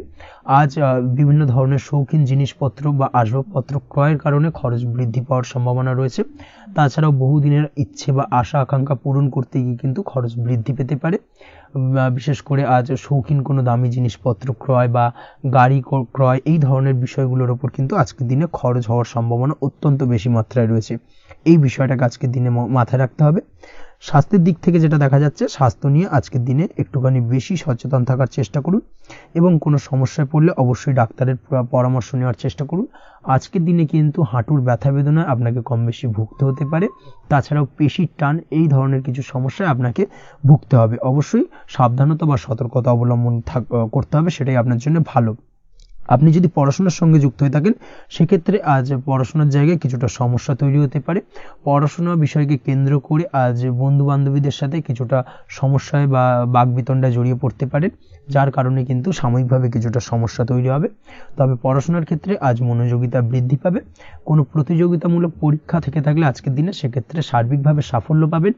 আজ বিভিন্ন ধরনের শৌখিন জিনিসপত্র বা আসবাবপত্র ক্রয়ের কারণে খরচ বৃদ্ধি পাওয়ার সম্ভাবনা রয়েছে। তাছাড়াও বহুদিনের ইচ্ছে বা আশা আকাঙ্ক্ষা পূরণ করতে গিয়ে কিন্তু খরচ বৃদ্ধি পেতে পারে। বিশেষ করে আজ শৌখিন কোনো দামি জিনিসপত্র ক্রয় বা গাড়ি ক্রয়, এই ধরনের বিষয়গুলোর ওপর কিন্তু আজকের দিনে খরচ হওয়ার সম্ভাবনা অত্যন্ত বেশি মাত্রায় রয়েছে। এই বিষয়টাকে আজকের দিনে মাথায় রাখতে হবে। স্বাস্থ্যের দিক থেকে যেটা দেখা যাচ্ছে, স্বাস্থ্য নিয়ে আজকের দিনে একটুখানি বেশি সচেতন থাকার চেষ্টা করুন, এবং কোনো সমস্যায় পড়লে অবশ্যই ডাক্তারের পরামর্শ নেওয়ার চেষ্টা করুন। আজকের দিনে কিন্তু হাঁটুর ব্যথা বেদনায় আপনাকে কম বেশি ভুগতে হতে পারে। তাছাড়াও পেশির টান, এই ধরনের কিছু সমস্যায় আপনাকে ভুগতে হবে। অবশ্যই সাবধানতা বা সতর্কতা অবলম্বন করতে হবে, সেটাই আপনার জন্য ভালো। আপনি যদি পড়াশোনার সঙ্গে যুক্ত হয়ে থাকেন, সেক্ষেত্রে আজ পড়াশোনার জায়গায় কিছুটা সমস্যা তৈরি হতে পারে। পড়াশোনা বিষয়কে কেন্দ্র করে আজ বন্ধু বান্ধবীদের সাথে কিছুটা সমস্যায় বা বাকবিতণ্ডায় জড়িয়ে পড়তে পারেন, যার কারণে কিন্তু সাময়িকভাবে কিছুটা সমস্যা তৈরি হবে। তবে পড়াশোনার ক্ষেত্রে আজ মনোযোগিতা বৃদ্ধি পাবে। কোনো প্রতিযোগিতামূলক পরীক্ষা থেকে থাকলে আজকের দিনে সেক্ষেত্রে সার্বিকভাবে সাফল্য পাবেন।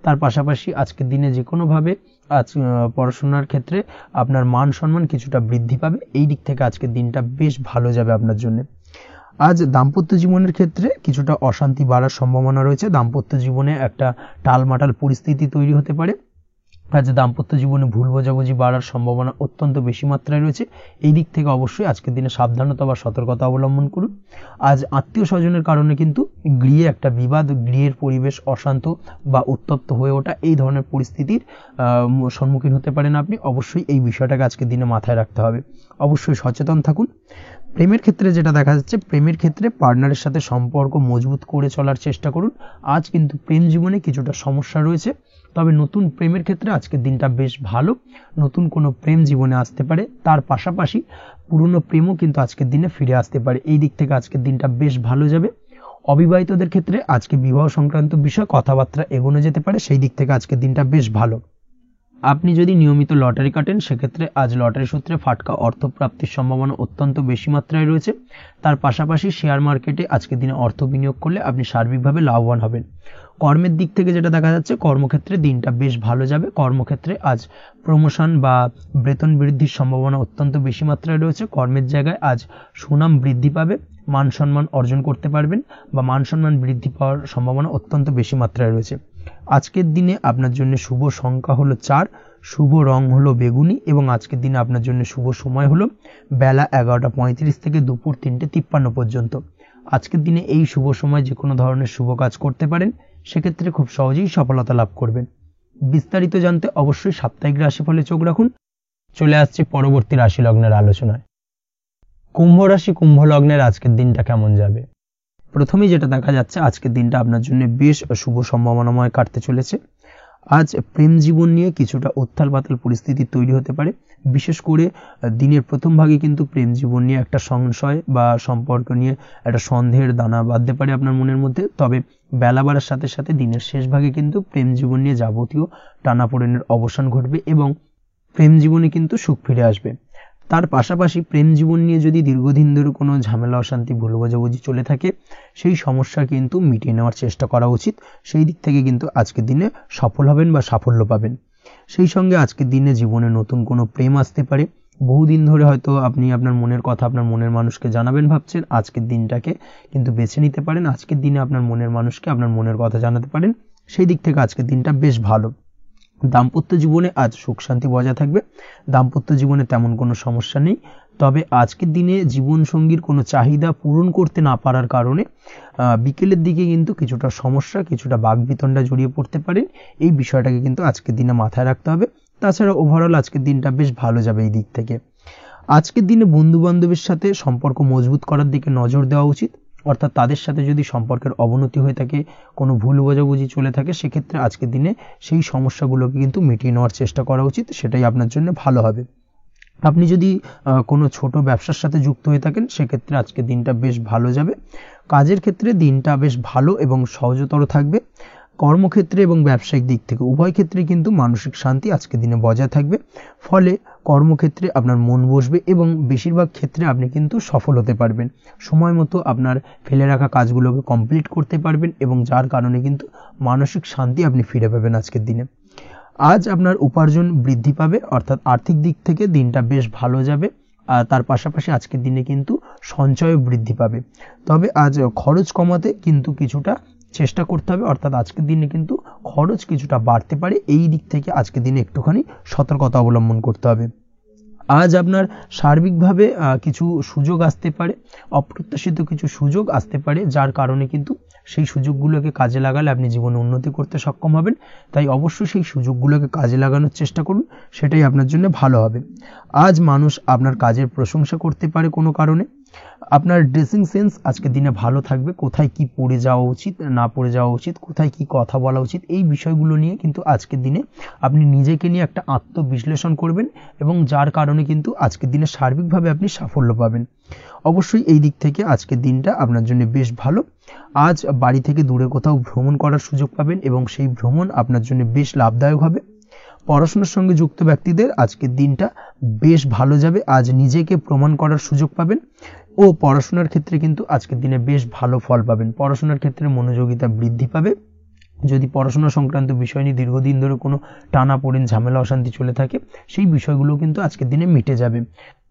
তার পাশাপাশি আজকের দিনে যে কোনোভাবে আজ পড়াশোনার ক্ষেত্রে আপনার মান সম্মান কিছুটা বৃদ্ধি পাবে। এই দিক থেকে আজকের দিনটা বেশ ভালো যাবে আপনার জন্য। আজ দাম্পত্য জীবনের ক্ষেত্রে কিছুটা অশান্তি বাড়ার সম্ভাবনা রয়েছে। দাম্পত্য জীবনে একটা টালমাটাল পরিস্থিতি তৈরি হতে পারে। আজ দাম্পত্য জীবনে ভুল বোঝাবুঝি বাড়ার সম্ভাবনা অত্যন্ত বেশি মাত্রায় রয়েছে। এই দিক থেকে অবশ্যই আজকের দিনে সাবধানতা বা সতর্কতা অবলম্বন করুন। আজ আত্মীয় স্বজনের কারণে কিন্তু গৃহে একটা বিবাদ, গৃহের পরিবেশ অশান্ত বা উত্তপ্ত হয়ে ওঠা, এই ধরনের পরিস্থিতির সম্মুখীন হতে পারেন আপনি। অবশ্যই এই বিষয়টাকে আজকের দিনে মাথায় রাখতে হবে। অবশ্যই সচেতন থাকুন। প্রেমের ক্ষেত্রে যেটা দেখা যাচ্ছে, প্রেমের ক্ষেত্রে পার্টনারের সাথে সম্পর্ক মজবুত করে চলার চেষ্টা করুন। আজ কিন্তু প্রেম জীবনে কিছুটা সমস্যা রয়েছে, তবে নতুন প্রেমের ক্ষেত্রে আজকের দিনটা বেশ ভালো। নতুন কোনো প্রেম জীবনে আসতে পারে, তার পাশাপাশি পুরনো প্রেমও কিন্তু আজকের দিনে ফিরে আসতে পারে। এই দিক থেকে আজকের দিনটা বেশ ভালো যাবে। অবিবাহিতদের ক্ষেত্রে আজকে বিবাহ সংক্রান্ত বিষয় কথাবার্তা এগোনো যেতে পারে, সেই দিক থেকে আজকের দিনটা বেশ ভালো। আপনি যদি নিয়মিত লটারি কাটেন, সেক্ষেত্রে আজ লটারি সূত্রে ফাটকা অর্থপ্রাপ্তির সম্ভাবনা অত্যন্ত বেশি মাত্রায় রয়েছে। তার পাশাপাশি শেয়ার মার্কেটে আজকের দিনে অর্থ বিনিয়োগ করলে আপনি সার্বিকভাবে লাভবান হবেন। কর্মের দিক থেকে যেটা দেখা যাচ্ছে, কর্মক্ষেত্রে দিনটা বেশ ভালো যাবে। কর্মক্ষেত্রে আজ প্রমোশন বা বেতন বৃদ্ধির সম্ভাবনা অত্যন্ত বেশি মাত্রায় রয়েছে। কর্মের জায়গায় আজ সুনাম বৃদ্ধি পাবে, মান সম্মান অর্জন করতে পারবেন বা মান সম্মান বৃদ্ধি পাওয়ার সম্ভাবনা অত্যন্ত বেশি মাত্রায় রয়েছে। আজকের দিনে আপনার জন্য শুভ সংখ্যা হলো 4, শুভ রং হলো বেগুনি এবং আজকের দিনে আপনার জন্য শুভ সময় হলো বেলা 11:35 থেকে দুপুর 3:53 পর্যন্ত। আজকের দিনে এই শুভ সময় যে কোনো ধরনের শুভ কাজ করতে পারেন, সেক্ষেত্রে খুব সহজেই সফলতা লাভ করবেন। বিস্তারিত জানতে অবশ্যই সাপ্তাহিক রাশিফলে চোখ রাখুন। চলে আসছে পরবর্তী রাশি লগ্নের আলোচনায়। কুম্ভ রাশি, কুম্ভ লগ্নের আজকের দিনটা কেমন যাবে? প্রথমেই যেটা দেখা যাচ্ছে, আজকের দিনটা আপনার জন্য বেশ শুভ সম্ভাবনাময় কাটতে চলেছে। আজ প্রেম জীবন নিয়ে কিছুটা উত্থাল পাতাল পরিস্থিতি তৈরি হতে পারে। বিশেষ করে দিনের প্রথম ভাগে কিন্তু প্রেম জীবন নিয়ে একটা সংশয় বা সম্পর্ক নিয়ে একটা সন্দেহের দানা বাঁধতে পারে আপনার মনের মধ্যে। তবে বেলা বাড়ার সাথে সাথে দিনের শেষ ভাগে কিন্তু প্রেম জীবন নিয়ে যাবতীয় টানাপোড়েনের অবসান ঘটবে এবং প্রেম জীবনে কিন্তু সুখ ফিরে আসবে। তার পাশাপাশি প্রেম জীবন নিয়ে যদি দীর্ঘদিন ধরে কোনো ঝামেলা অশান্তি ভুল বোঝাবুঝি চলে থাকে, সেই সমস্যা কিন্তু মিটিয়ে নেওয়ার চেষ্টা করা উচিত। সেই দিক থেকে কিন্তু আজকের দিনে সফল হবেন বা সাফল্য পাবেন। সেই সঙ্গে আজকের দিনে জীবনে নতুন কোনো প্রেম আসতে পারে। বহুদিন ধরে হয়তো আপনি আপনার মনের কথা আপনার মনের মানুষকে জানাবেন ভাবছেন, আজকের দিনটাকে কিন্তু বেছে নিতে পারেন। আজকের দিনে আপনার মনের মানুষকে আপনার মনের কথা জানাতে পারেন। সেই দিক থেকে আজকের দিনটা বেশ ভালো। দাম্পত্য জীবনে আজ সুখ শান্তি বজায় থাকবে। দাম্পত্য জীবনে তেমন কোনো সমস্যা নেই। তবে আজকের দিনে জীবন সঙ্গীর কোনো চাহিদা পূরণ করতে না পারার কারণে বিকেলের দিকে কিন্তু কিছুটা সমস্যা, কিছুটা বাকবিতণ্ডা জড়িয়ে পড়তে পারেন। এই বিষয়টাকে কিন্তু আজকের দিনে মাথায় রাখতে হবে। তাছাড়া ওভারঅল আজকের দিনটা বেশ ভালো যাবে এই দিক থেকে। আজকের দিনে বন্ধু বান্ধবের সাথে সম্পর্ক মজবুত করার দিকে নজর দেওয়া উচিত। অর্থাৎ তাদের সাথে যদি সম্পর্কের অবনতি হয়ে থাকে, কোনো ভুল বোঝাবুঝি চলে থাকে, সেক্ষেত্রে আজকের দিনে সেই সমস্যাগুলোকে কিন্তু মিটিয়ে নেওয়ার চেষ্টা করা উচিত। সেটাই আপনার জন্য ভালো হবে। আপনি যদি কোনো ছোট ব্যবসার সাথে যুক্ত হয়ে থাকেন, সেক্ষেত্রে আজকের দিনটা বেশ ভালো যাবে। কাজের ক্ষেত্রে দিনটা বেশ ভালো এবং সহজতর থাকবে। কর্মক্ষেত্রে এবং ব্যবসায়িক দিক থেকে উভয় ক্ষেত্রে কিন্তু মানসিক শান্তি আজকের দিনে বজায় থাকবে। ফলে কর্মক্ষেত্রে আপনার মন বসবে এবং বেশিরভাগ ক্ষেত্রে আপনি কিন্তু সফল হতে পারবেন। সময় মতো আপনার ফেলে রাখা কাজগুলোকে কমপ্লিট করতে পারবেন এবং যার কারণে কিন্তু মানসিক শান্তি আপনি ফিরে পাবেন আজকের দিনে। আজ আপনার উপার্জন বৃদ্ধি পাবে, অর্থাৎ আর্থিক দিক থেকে দিনটা বেশ ভালো যাবে। আর তার পাশাপাশি আজকের দিনে কিন্তু সঞ্চয় বৃদ্ধি পাবে। তবে আজ খরচ কমাতে কিন্তু কিছুটা চেষ্টা করতে হবে, অর্থাৎ আজকের দিনে কিন্তু খরচ কিছুটা বাড়তে পারে। এই দিক থেকে আজকের দিনে একটুখানি সতর্কতা অবলম্বন করতে হবে। আজ আপনার সার্বিকভাবে কিছু সুযোগ আসতে পারে, অপ্রত্যাশিত কিছু সুযোগ আসতে পারে, যার কারণে কিন্তু সেই সুযোগগুলোকে কাজে লাগালে আপনি জীবনে উন্নতি করতে সক্ষম হবেন। তাই অবশ্যই সেই সুযোগগুলোকে কাজে লাগানোর চেষ্টা করুন, সেটাই আপনার জন্য ভালো হবে। আজ মানুষ আপনার কাজের প্রশংসা করতে পারে কোনো কারণে। আপনার ড্রেসিং সেন্স আজকের দিনে ভালো থাকবে। কোথায় কি পরে যাওয়া উচিত, না পরে যাওয়া উচিত, কোথায় কি কথা বলা উচিত, এই বিষয়গুলো নিয়ে কিন্তু আজকের দিনে আপনি নিজেকে নিয়ে একটা আত্মবিশ্লেষণ করবেন এবং যার কারণে কিন্তু আজকের দিনে সার্বিকভাবে আপনি সাফল্য পাবেন। অবশ্যই এই দিক থেকে আজকের দিনটা আপনার জন্য বেশ ভালো। আজ বাড়ি থেকে দূরে কোথাও ভ্রমণ করার সুযোগ পাবেন এবং সেই ভ্রমণ আপনার জন্য বেশ লাভদায়ক হবে। পড়াশোনার সঙ্গে যুক্ত ব্যক্তিদের আজকের দিনটা বেশ ভালো যাবে। আজ নিজেকে প্রমাণ করার সুযোগ পাবেন ও পড়াশোনার ক্ষেত্রে কিন্তু আজকের দিনে বেশ ভালো ফল পাবেন। পড়াশোনার ক্ষেত্রে মনোযোগিতা বৃদ্ধি পাবে। যদি পড়াশোনা সংক্রান্ত বিষয় নিয়ে দীর্ঘদিন ধরে কোনো টানাপোড়েন ঝামেলা অশান্তি চলে থাকে, সেই বিষয়গুলো কিন্তু আজকের দিনে মিটে যাবে।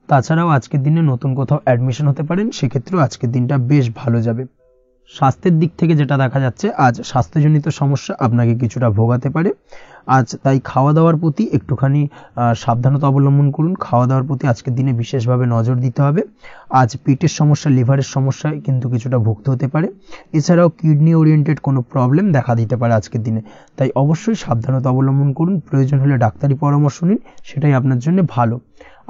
তাছাড়াও আজকের দিনে নতুন কোথাও অ্যাডমিশন হতে পারেন, সেক্ষেত্রেও আজকের দিনটা বেশ ভালো যাবে। স্বাস্থ্যের দিক থেকে যেটা দেখা যাচ্ছে, আজ স্বাস্থ্যজনিত সমস্যা আপনাকে কিছুটা ভোগাতে পারে। আজ তাই খাওয়া দাওয়ার প্রতি একটুখানি সাবধানতা অবলম্বন করুন। খাওয়া দাওয়ার প্রতি আজকের দিনে বিশেষভাবে নজর দিতে হবে। আজ পেটের সমস্যা, লিভারের সমস্যায় কিন্তু কিছুটা ভুগতে হতে পারে। এছাড়াও কিডনি ওরিয়েন্টেড কোনো প্রবলেম দেখা দিতে পারে আজকের দিনে, তাই অবশ্যই সাবধানতা অবলম্বন করুন। প্রয়োজন হলে ডাক্তারি পরামর্শ নিন, সেটাই আপনার জন্য ভালো।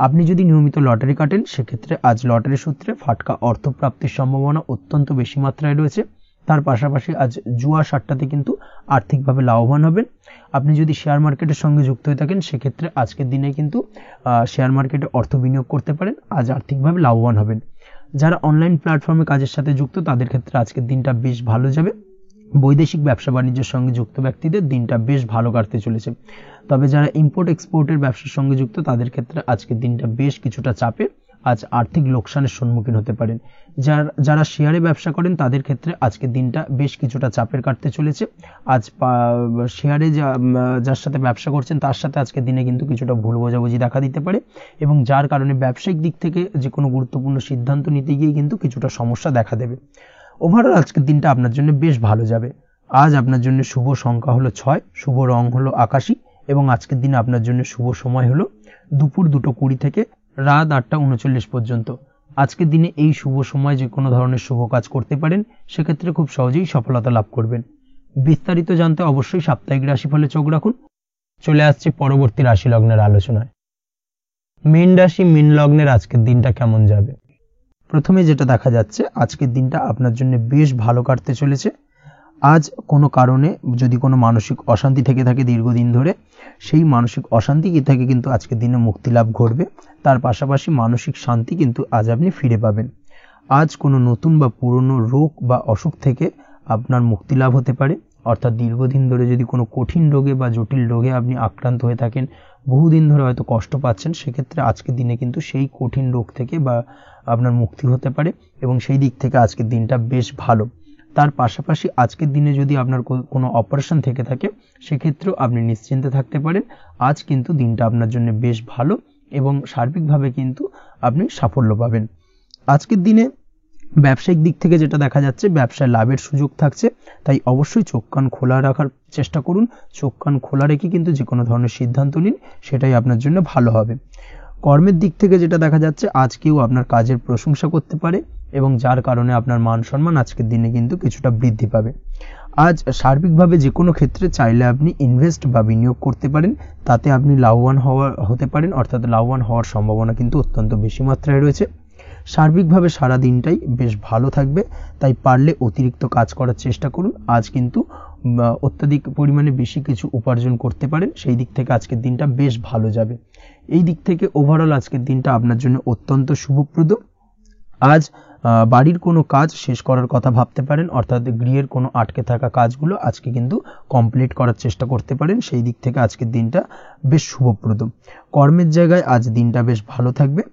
আপনি যদি নিয়মিত লটারি কাটেন, সেক্ষেত্রে আজ লটারি সূত্রে ফাটকা অর্থপ্রাপ্তির সম্ভাবনা অত্যন্ত বেশি মাত্রায় রয়েছে। তার পাশাপাশি আজ জুয়া সাট্টাতে কিন্তু আর্থিকভাবে লাভবান হবেন। আপনি যদি শেয়ার মার্কেটের সঙ্গে যুক্ত হয়ে থাকেন, সেক্ষেত্রে আজকের দিনে কিন্তু শেয়ার মার্কেটে অর্থ বিনিয়োগ করতে পারেন, আজ আর্থিকভাবে লাভবান হবেন। যারা অনলাইন প্ল্যাটফর্মে কাজের সাথে যুক্ত, তাদের ক্ষেত্রে আজকের দিনটা বেশ ভালো যাবে। বৈদেশিক ব্যবসা বাণিজ্যের সঙ্গে যুক্ত ব্যক্তিদের দিনটা বেশ ভালো কাটতে চলেছে। তবে যারা ইম্পোর্ট এক্সপোর্টের ব্যবসার সঙ্গে যুক্ত, তাদের ক্ষেত্রে আজকের দিনটা বেশ কিছুটা চাপের। আজ আর্থিক লোকসানের সম্মুখীন হতে পারেন। যারা শেয়ারে ব্যবসা করেন, তাদের ক্ষেত্রে আজকের দিনটা বেশ কিছুটা চাপের কাটতে চলেছে। আজ শেয়ারে যার সাথে ব্যবসা করছেন, তার সাথে আজকের দিনে কিন্তু কিছুটা ভুল বোঝাবুঝি দেখা দিতে পারে, এবং যার কারণে ব্যবসায়িক দিক থেকে যে কোনো গুরুত্বপূর্ণ সিদ্ধান্ত নিতে গিয়ে কিন্তু কিছুটা সমস্যা দেখা দেবে। ওভারঅল আজকের দিনটা আপনার জন্য বেশ ভালো যাবে। আজ আপনার জন্য শুভ সংখ্যা হলো 6, শুভ রং হলো আকাশী, এবং আজকের দিনে আপনার জন্য শুভ সময় হলো দুপুর 2:20 থেকে রাত 8:39 পর্যন্ত। আজকের দিনে এই শুভ সময় যে কোনো ধরনের শুভ কাজ করতে পারেন, সেক্ষেত্রে খুব সহজেই সফলতা লাভ করবেন। বিস্তারিত জানতে অবশ্যই সাপ্তাহিক রাশিফলে চোখ রাখুন। চলে আসছে পরবর্তী রাশি লগ্নের আলোচনায়। মীন রাশি, মীন লগ্নের আজকের দিনটা কেমন যাবে? প্রথমে যেটা দেখা যাচ্ছে, আজকের দিনটা আপনার জন্য বেশ ভালো কাটতে চলেছে। আজ কোনো কারণে যদি কোনো মানসিক অশান্তি থেকে থাকে দীর্ঘদিন ধরে, সেই মানসিক অশান্তি থেকে কিন্তু আজকের দিনে মুক্তি লাভ ঘটবে। তার পাশাপাশি মানসিক শান্তি কিন্তু আজ আপনি ফিরে পাবেন। আজ কোনো নতুন বা পুরনো রোগ বা অসুখ থেকে আপনার মুক্তি লাভ হতে পারে। অর্থাৎ দীর্ঘদিন ধরে যদি কোনো কঠিন রোগে বা জটিল রোগে আপনি আক্রান্ত হয়ে থাকেন, বহুদিন ধরে হয়তো কষ্ট পাচ্ছেন, সেক্ষেত্রে আজকের দিনে কিন্তু সেই কঠিন রোগ থেকে বা আপনার মুক্তি হতে পারে, এবং সেই দিক থেকে আজকের দিনটা বেশ ভালো। তার পাশাপাশি আজকের দিনে যদি আপনার কোনো অপারেশন থেকে থাকে, সেক্ষেত্রেও আপনি নিশ্চিন্তে থাকতে পারেন। আজ কিন্তু দিনটা আপনার জন্য বেশ ভালো, এবং সার্বিকভাবে কিন্তু আপনি সাফল্য পাবেন। আজকের দিনে ব্যবসায়িক দিক থেকে যেটা দেখা যাচ্ছে, ব্যবসায় লাভের সুযোগ থাকছে, তাই অবশ্যই চোখ কান খোলা রাখার চেষ্টা করুন। চোখ কান খোলা রেখে কিন্তু যে কোনো ধরনের সিদ্ধান্ত নিন, সেটাই আপনার জন্য ভালো হবে। কর্মের দিক থেকে যেটা দেখা যাচ্ছে, আজ কেউ আপনার কাজের প্রশংসা করতে পারে, এবং যার কারণে আপনার মান সম্মান আজকের দিনে কিন্তু কিছুটা বৃদ্ধি পাবে। আজ সার্বিকভাবে যে কোনো ক্ষেত্রে চাইলে আপনি ইনভেস্ট বা বিনিয়োগ করতে পারেন, তাতে আপনি লাভবান হতে পারেন। অর্থাৎ লাভবান হওয়ার সম্ভাবনা কিন্তু অত্যন্ত বেশি মাত্রায় রয়েছে। সার্বিকভাবে সারা দিনটাই বেশ ভালো থাকবে, তাই পারলে অতিরিক্ত কাজ করার চেষ্টা করুন। আজ কিন্তু অত্যাধিক পরিমাণে বেশি কিছু উপার্জন করতে পারেন, সেই দিক থেকে আজকের দিনটা বেশ ভালো যাবে। এই দিক থেকে ওভারঅল আজকের দিনটা আপনার জন্য অত্যন্ত শুভপ্রদ। আজ বাড়ির কোনো কাজ শেষ করার কথা ভাবতে পারেন, অর্থাৎ গৃহের কোনো আটকে থাকা কাজগুলো আজকে কিন্তু কমপ্লিট করার চেষ্টা করতে পারেন। সেই দিক থেকে আজকের দিনটা বেশ শুভপ্রদ। কর্মের জায়গায় আজ দিনটা বেশ ভালো থাকবে।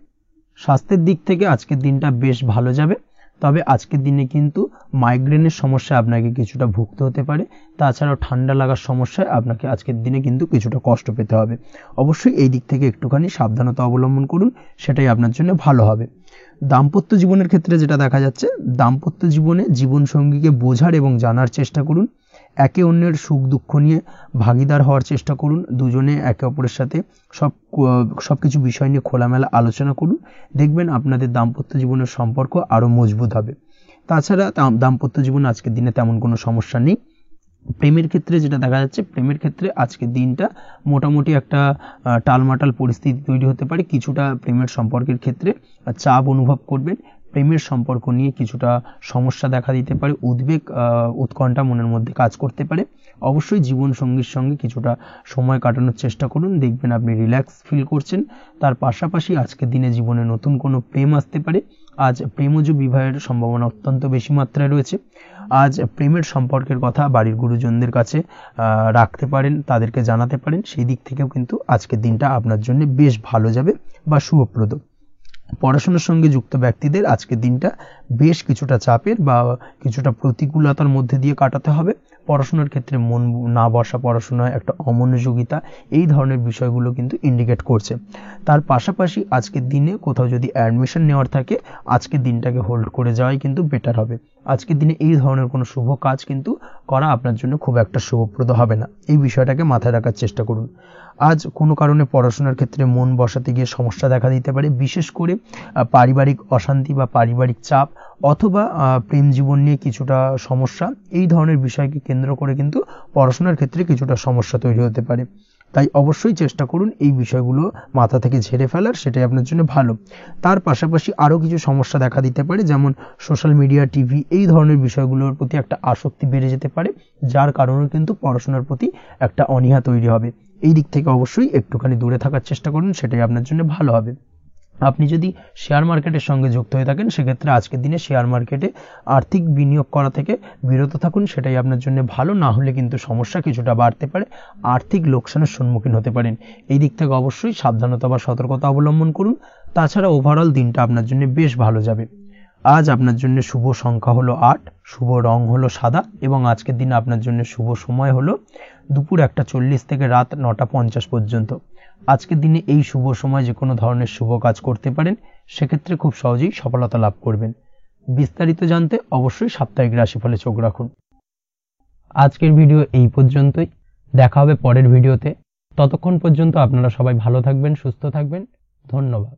স্বাস্থ্যের দিক থেকে আজকের দিনটা বেশ ভালো যাবে, তবে আজকের দিনে কিন্তু মাইগ্রেনের সমস্যা আপনাকে কিছুটা ভুগতে হতে পারে। তাছাড়াও ঠান্ডা লাগার সমস্যায় আপনাকে আজকের দিনে কিন্তু কিছুটা কষ্ট পেতে হবে। অবশ্যই এই দিক থেকে একটুখানি সাবধানতা অবলম্বন করুন, সেটাই আপনার জন্য ভালো হবে। দাম্পত্য জীবনের ক্ষেত্রে যেটা দেখা যাচ্ছে, দাম্পত্য জীবনে জীবনসঙ্গীকে বোঝার এবং জানার চেষ্টা করুন। একে অন্যের সুখ দুঃখ নিয়ে ভাগিদার হওয়ার চেষ্টা করুন। দুজনে একে অপরের সাথে সবকিছু বিষয় নিয়ে খোলামেলা আলোচনা করুন। দেখবেন আপনাদের দাম্পত্য জীবনের সম্পর্ক আরো মজবুত হবে। তাছাড়া দাম্পত্য জীবনে আজকের দিনে তেমন কোনো সমস্যা নেই। প্রেমের ক্ষেত্রে যেটা দেখা যাচ্ছে, প্রেমের ক্ষেত্রে আজকের দিনটা মোটামুটি একটা টালমাটাল পরিস্থিতি তৈরি হতে পারে। কিছুটা প্রেমের সম্পর্কের ক্ষেত্রে চাপ অনুভব করবেন। প্রেমের সম্পর্ক নিয়ে কিছুটা সমস্যা দেখা দিতে পারে, উদ্বেগ উৎকণ্ঠা মনের মধ্যে কাজ করতে পারে। অবশ্যই জীবন সঙ্গীর সঙ্গে কিছুটা সময় কাটানোর চেষ্টা করুন, দেখবেন আপনি রিল্যাক্স ফিল করছেন। তার পাশাপাশি আজকের দিনে জীবনে নতুন কোনো প্রেম আসতে পারে। আজ প্রেমজ বিবাহের সম্ভাবনা অত্যন্ত বেশি মাত্রায় রয়েছে। আজ প্রেমের সম্পর্কের কথা বাড়ির গুরুজনদের কাছে রাখতে পারেন, তাদেরকে জানাতে পারেন। সেই দিক থেকেও কিন্তু আজকের দিনটা আপনার জন্য বেশ ভালো যাবে বা শুভপ্রদ। পড়াশোনার সঙ্গে যুক্ত ব্যক্তিদের আজকের দিনটা বেশ কিছুটা চাপের বা কিছুটা প্রতিকূলতার মধ্যে দিয়ে কাটাতে হবে। পড়াশোনার ক্ষেত্রে মন না বসা, পড়াশোনায় একটা অমনোযোগিতা, এই ধরনের বিষয়গুলো কিন্তু ইন্ডিকেট করছে। তার পাশাপাশি আজকের দিনে কোথাও যদি অ্যাডমিশন নেওয়ার থাকে, আজকের দিনটাকে হোল্ড করে যাওয়াই কিন্তু বেটার হবে। আজকের দিনে এই ধরনের কোনো শুভ কাজ কিন্তু করা আপনার জন্য খুব একটা শুভপ্রদ হবে না, এই বিষয়টাকে মাথায় রাখার চেষ্টা করুন। আজ কোনো কারণে পড়াশোনার ক্ষেত্রে মন বসাতে গিয়ে সমস্যা দেখা দিতে পারে, বিশেষ করে পারিবারিক অশান্তি বা পারিবারিক চাপ অথবা প্রেম জীবন নিয়ে কিছুটা সমস্যা, এই ধরনের বিষয়কে কেন্দ্র করে কিন্তু পড়াশোনার ক্ষেত্রে কিছুটা সমস্যা তৈরি হতে পারে। তাই অবশ্যই চেষ্টা করুন এই বিষয়গুলো মাথা থেকে ঝেড়ে ফেলার, সেটাই আপনার জন্য ভালো। তার পাশাপাশি আরও কিছু সমস্যা দেখা দিতে পারে, যেমন সোশ্যাল মিডিয়া, টিভি, এই ধরনের বিষয়গুলোর প্রতি একটা আসক্তি বেড়ে যেতে পারে, যার কারণে কিন্তু পড়াশোনার প্রতি একটা অনীহা তৈরি হবে। এই দিক থেকে অবশ্যই একটুখানি দূরে থাকার চেষ্টা করুন, সেটাই আপনার জন্য ভালো হবে। আপনি যদি শেয়ার মার্কেটের সঙ্গে যুক্ত হয়ে থাকেন, সেক্ষেত্রে আজকের দিনে শেয়ার মার্কেটে আর্থিক বিনিয়োগ করা থেকে বিরত থাকুন, সেটাই আপনার জন্য ভালো। না হলে কিন্তু সমস্যা কিছুটা বাড়তে পারে, আর্থিক লোকসানের সম্মুখীন হতে পারেন। এই দিক থেকে অবশ্যই সাবধানতা বা সতর্কতা অবলম্বন করুন। তাছাড়া ওভারঅল দিনটা আপনার জন্য বেশ ভালো যাবে। আজ আপনার জন্য শুভ সংখ্যা হলো 8, শুভ রং হলো সাদা, এবং আজকের দিনে আপনার জন্য শুভ সময় হলো দুপুর 1:40 থেকে রাত 9:50 পর্যন্ত। আজকের দিনে এই শুভ সময় যে কোনো ধরনের শুভ কাজ করতে পারেন, সেক্ষেত্রে খুব সহজেই সফলতা লাভ করবেন। বিস্তারিত জানতে অবশ্যই সাপ্তাহিক রাশিফলে চোখ রাখুন। আজকের ভিডিও এই পর্যন্তই, দেখা হবে পরের ভিডিওতে। ততক্ষণ পর্যন্ত আপনারা সবাই ভালো থাকবেন, সুস্থ থাকবেন। ধন্যবাদ।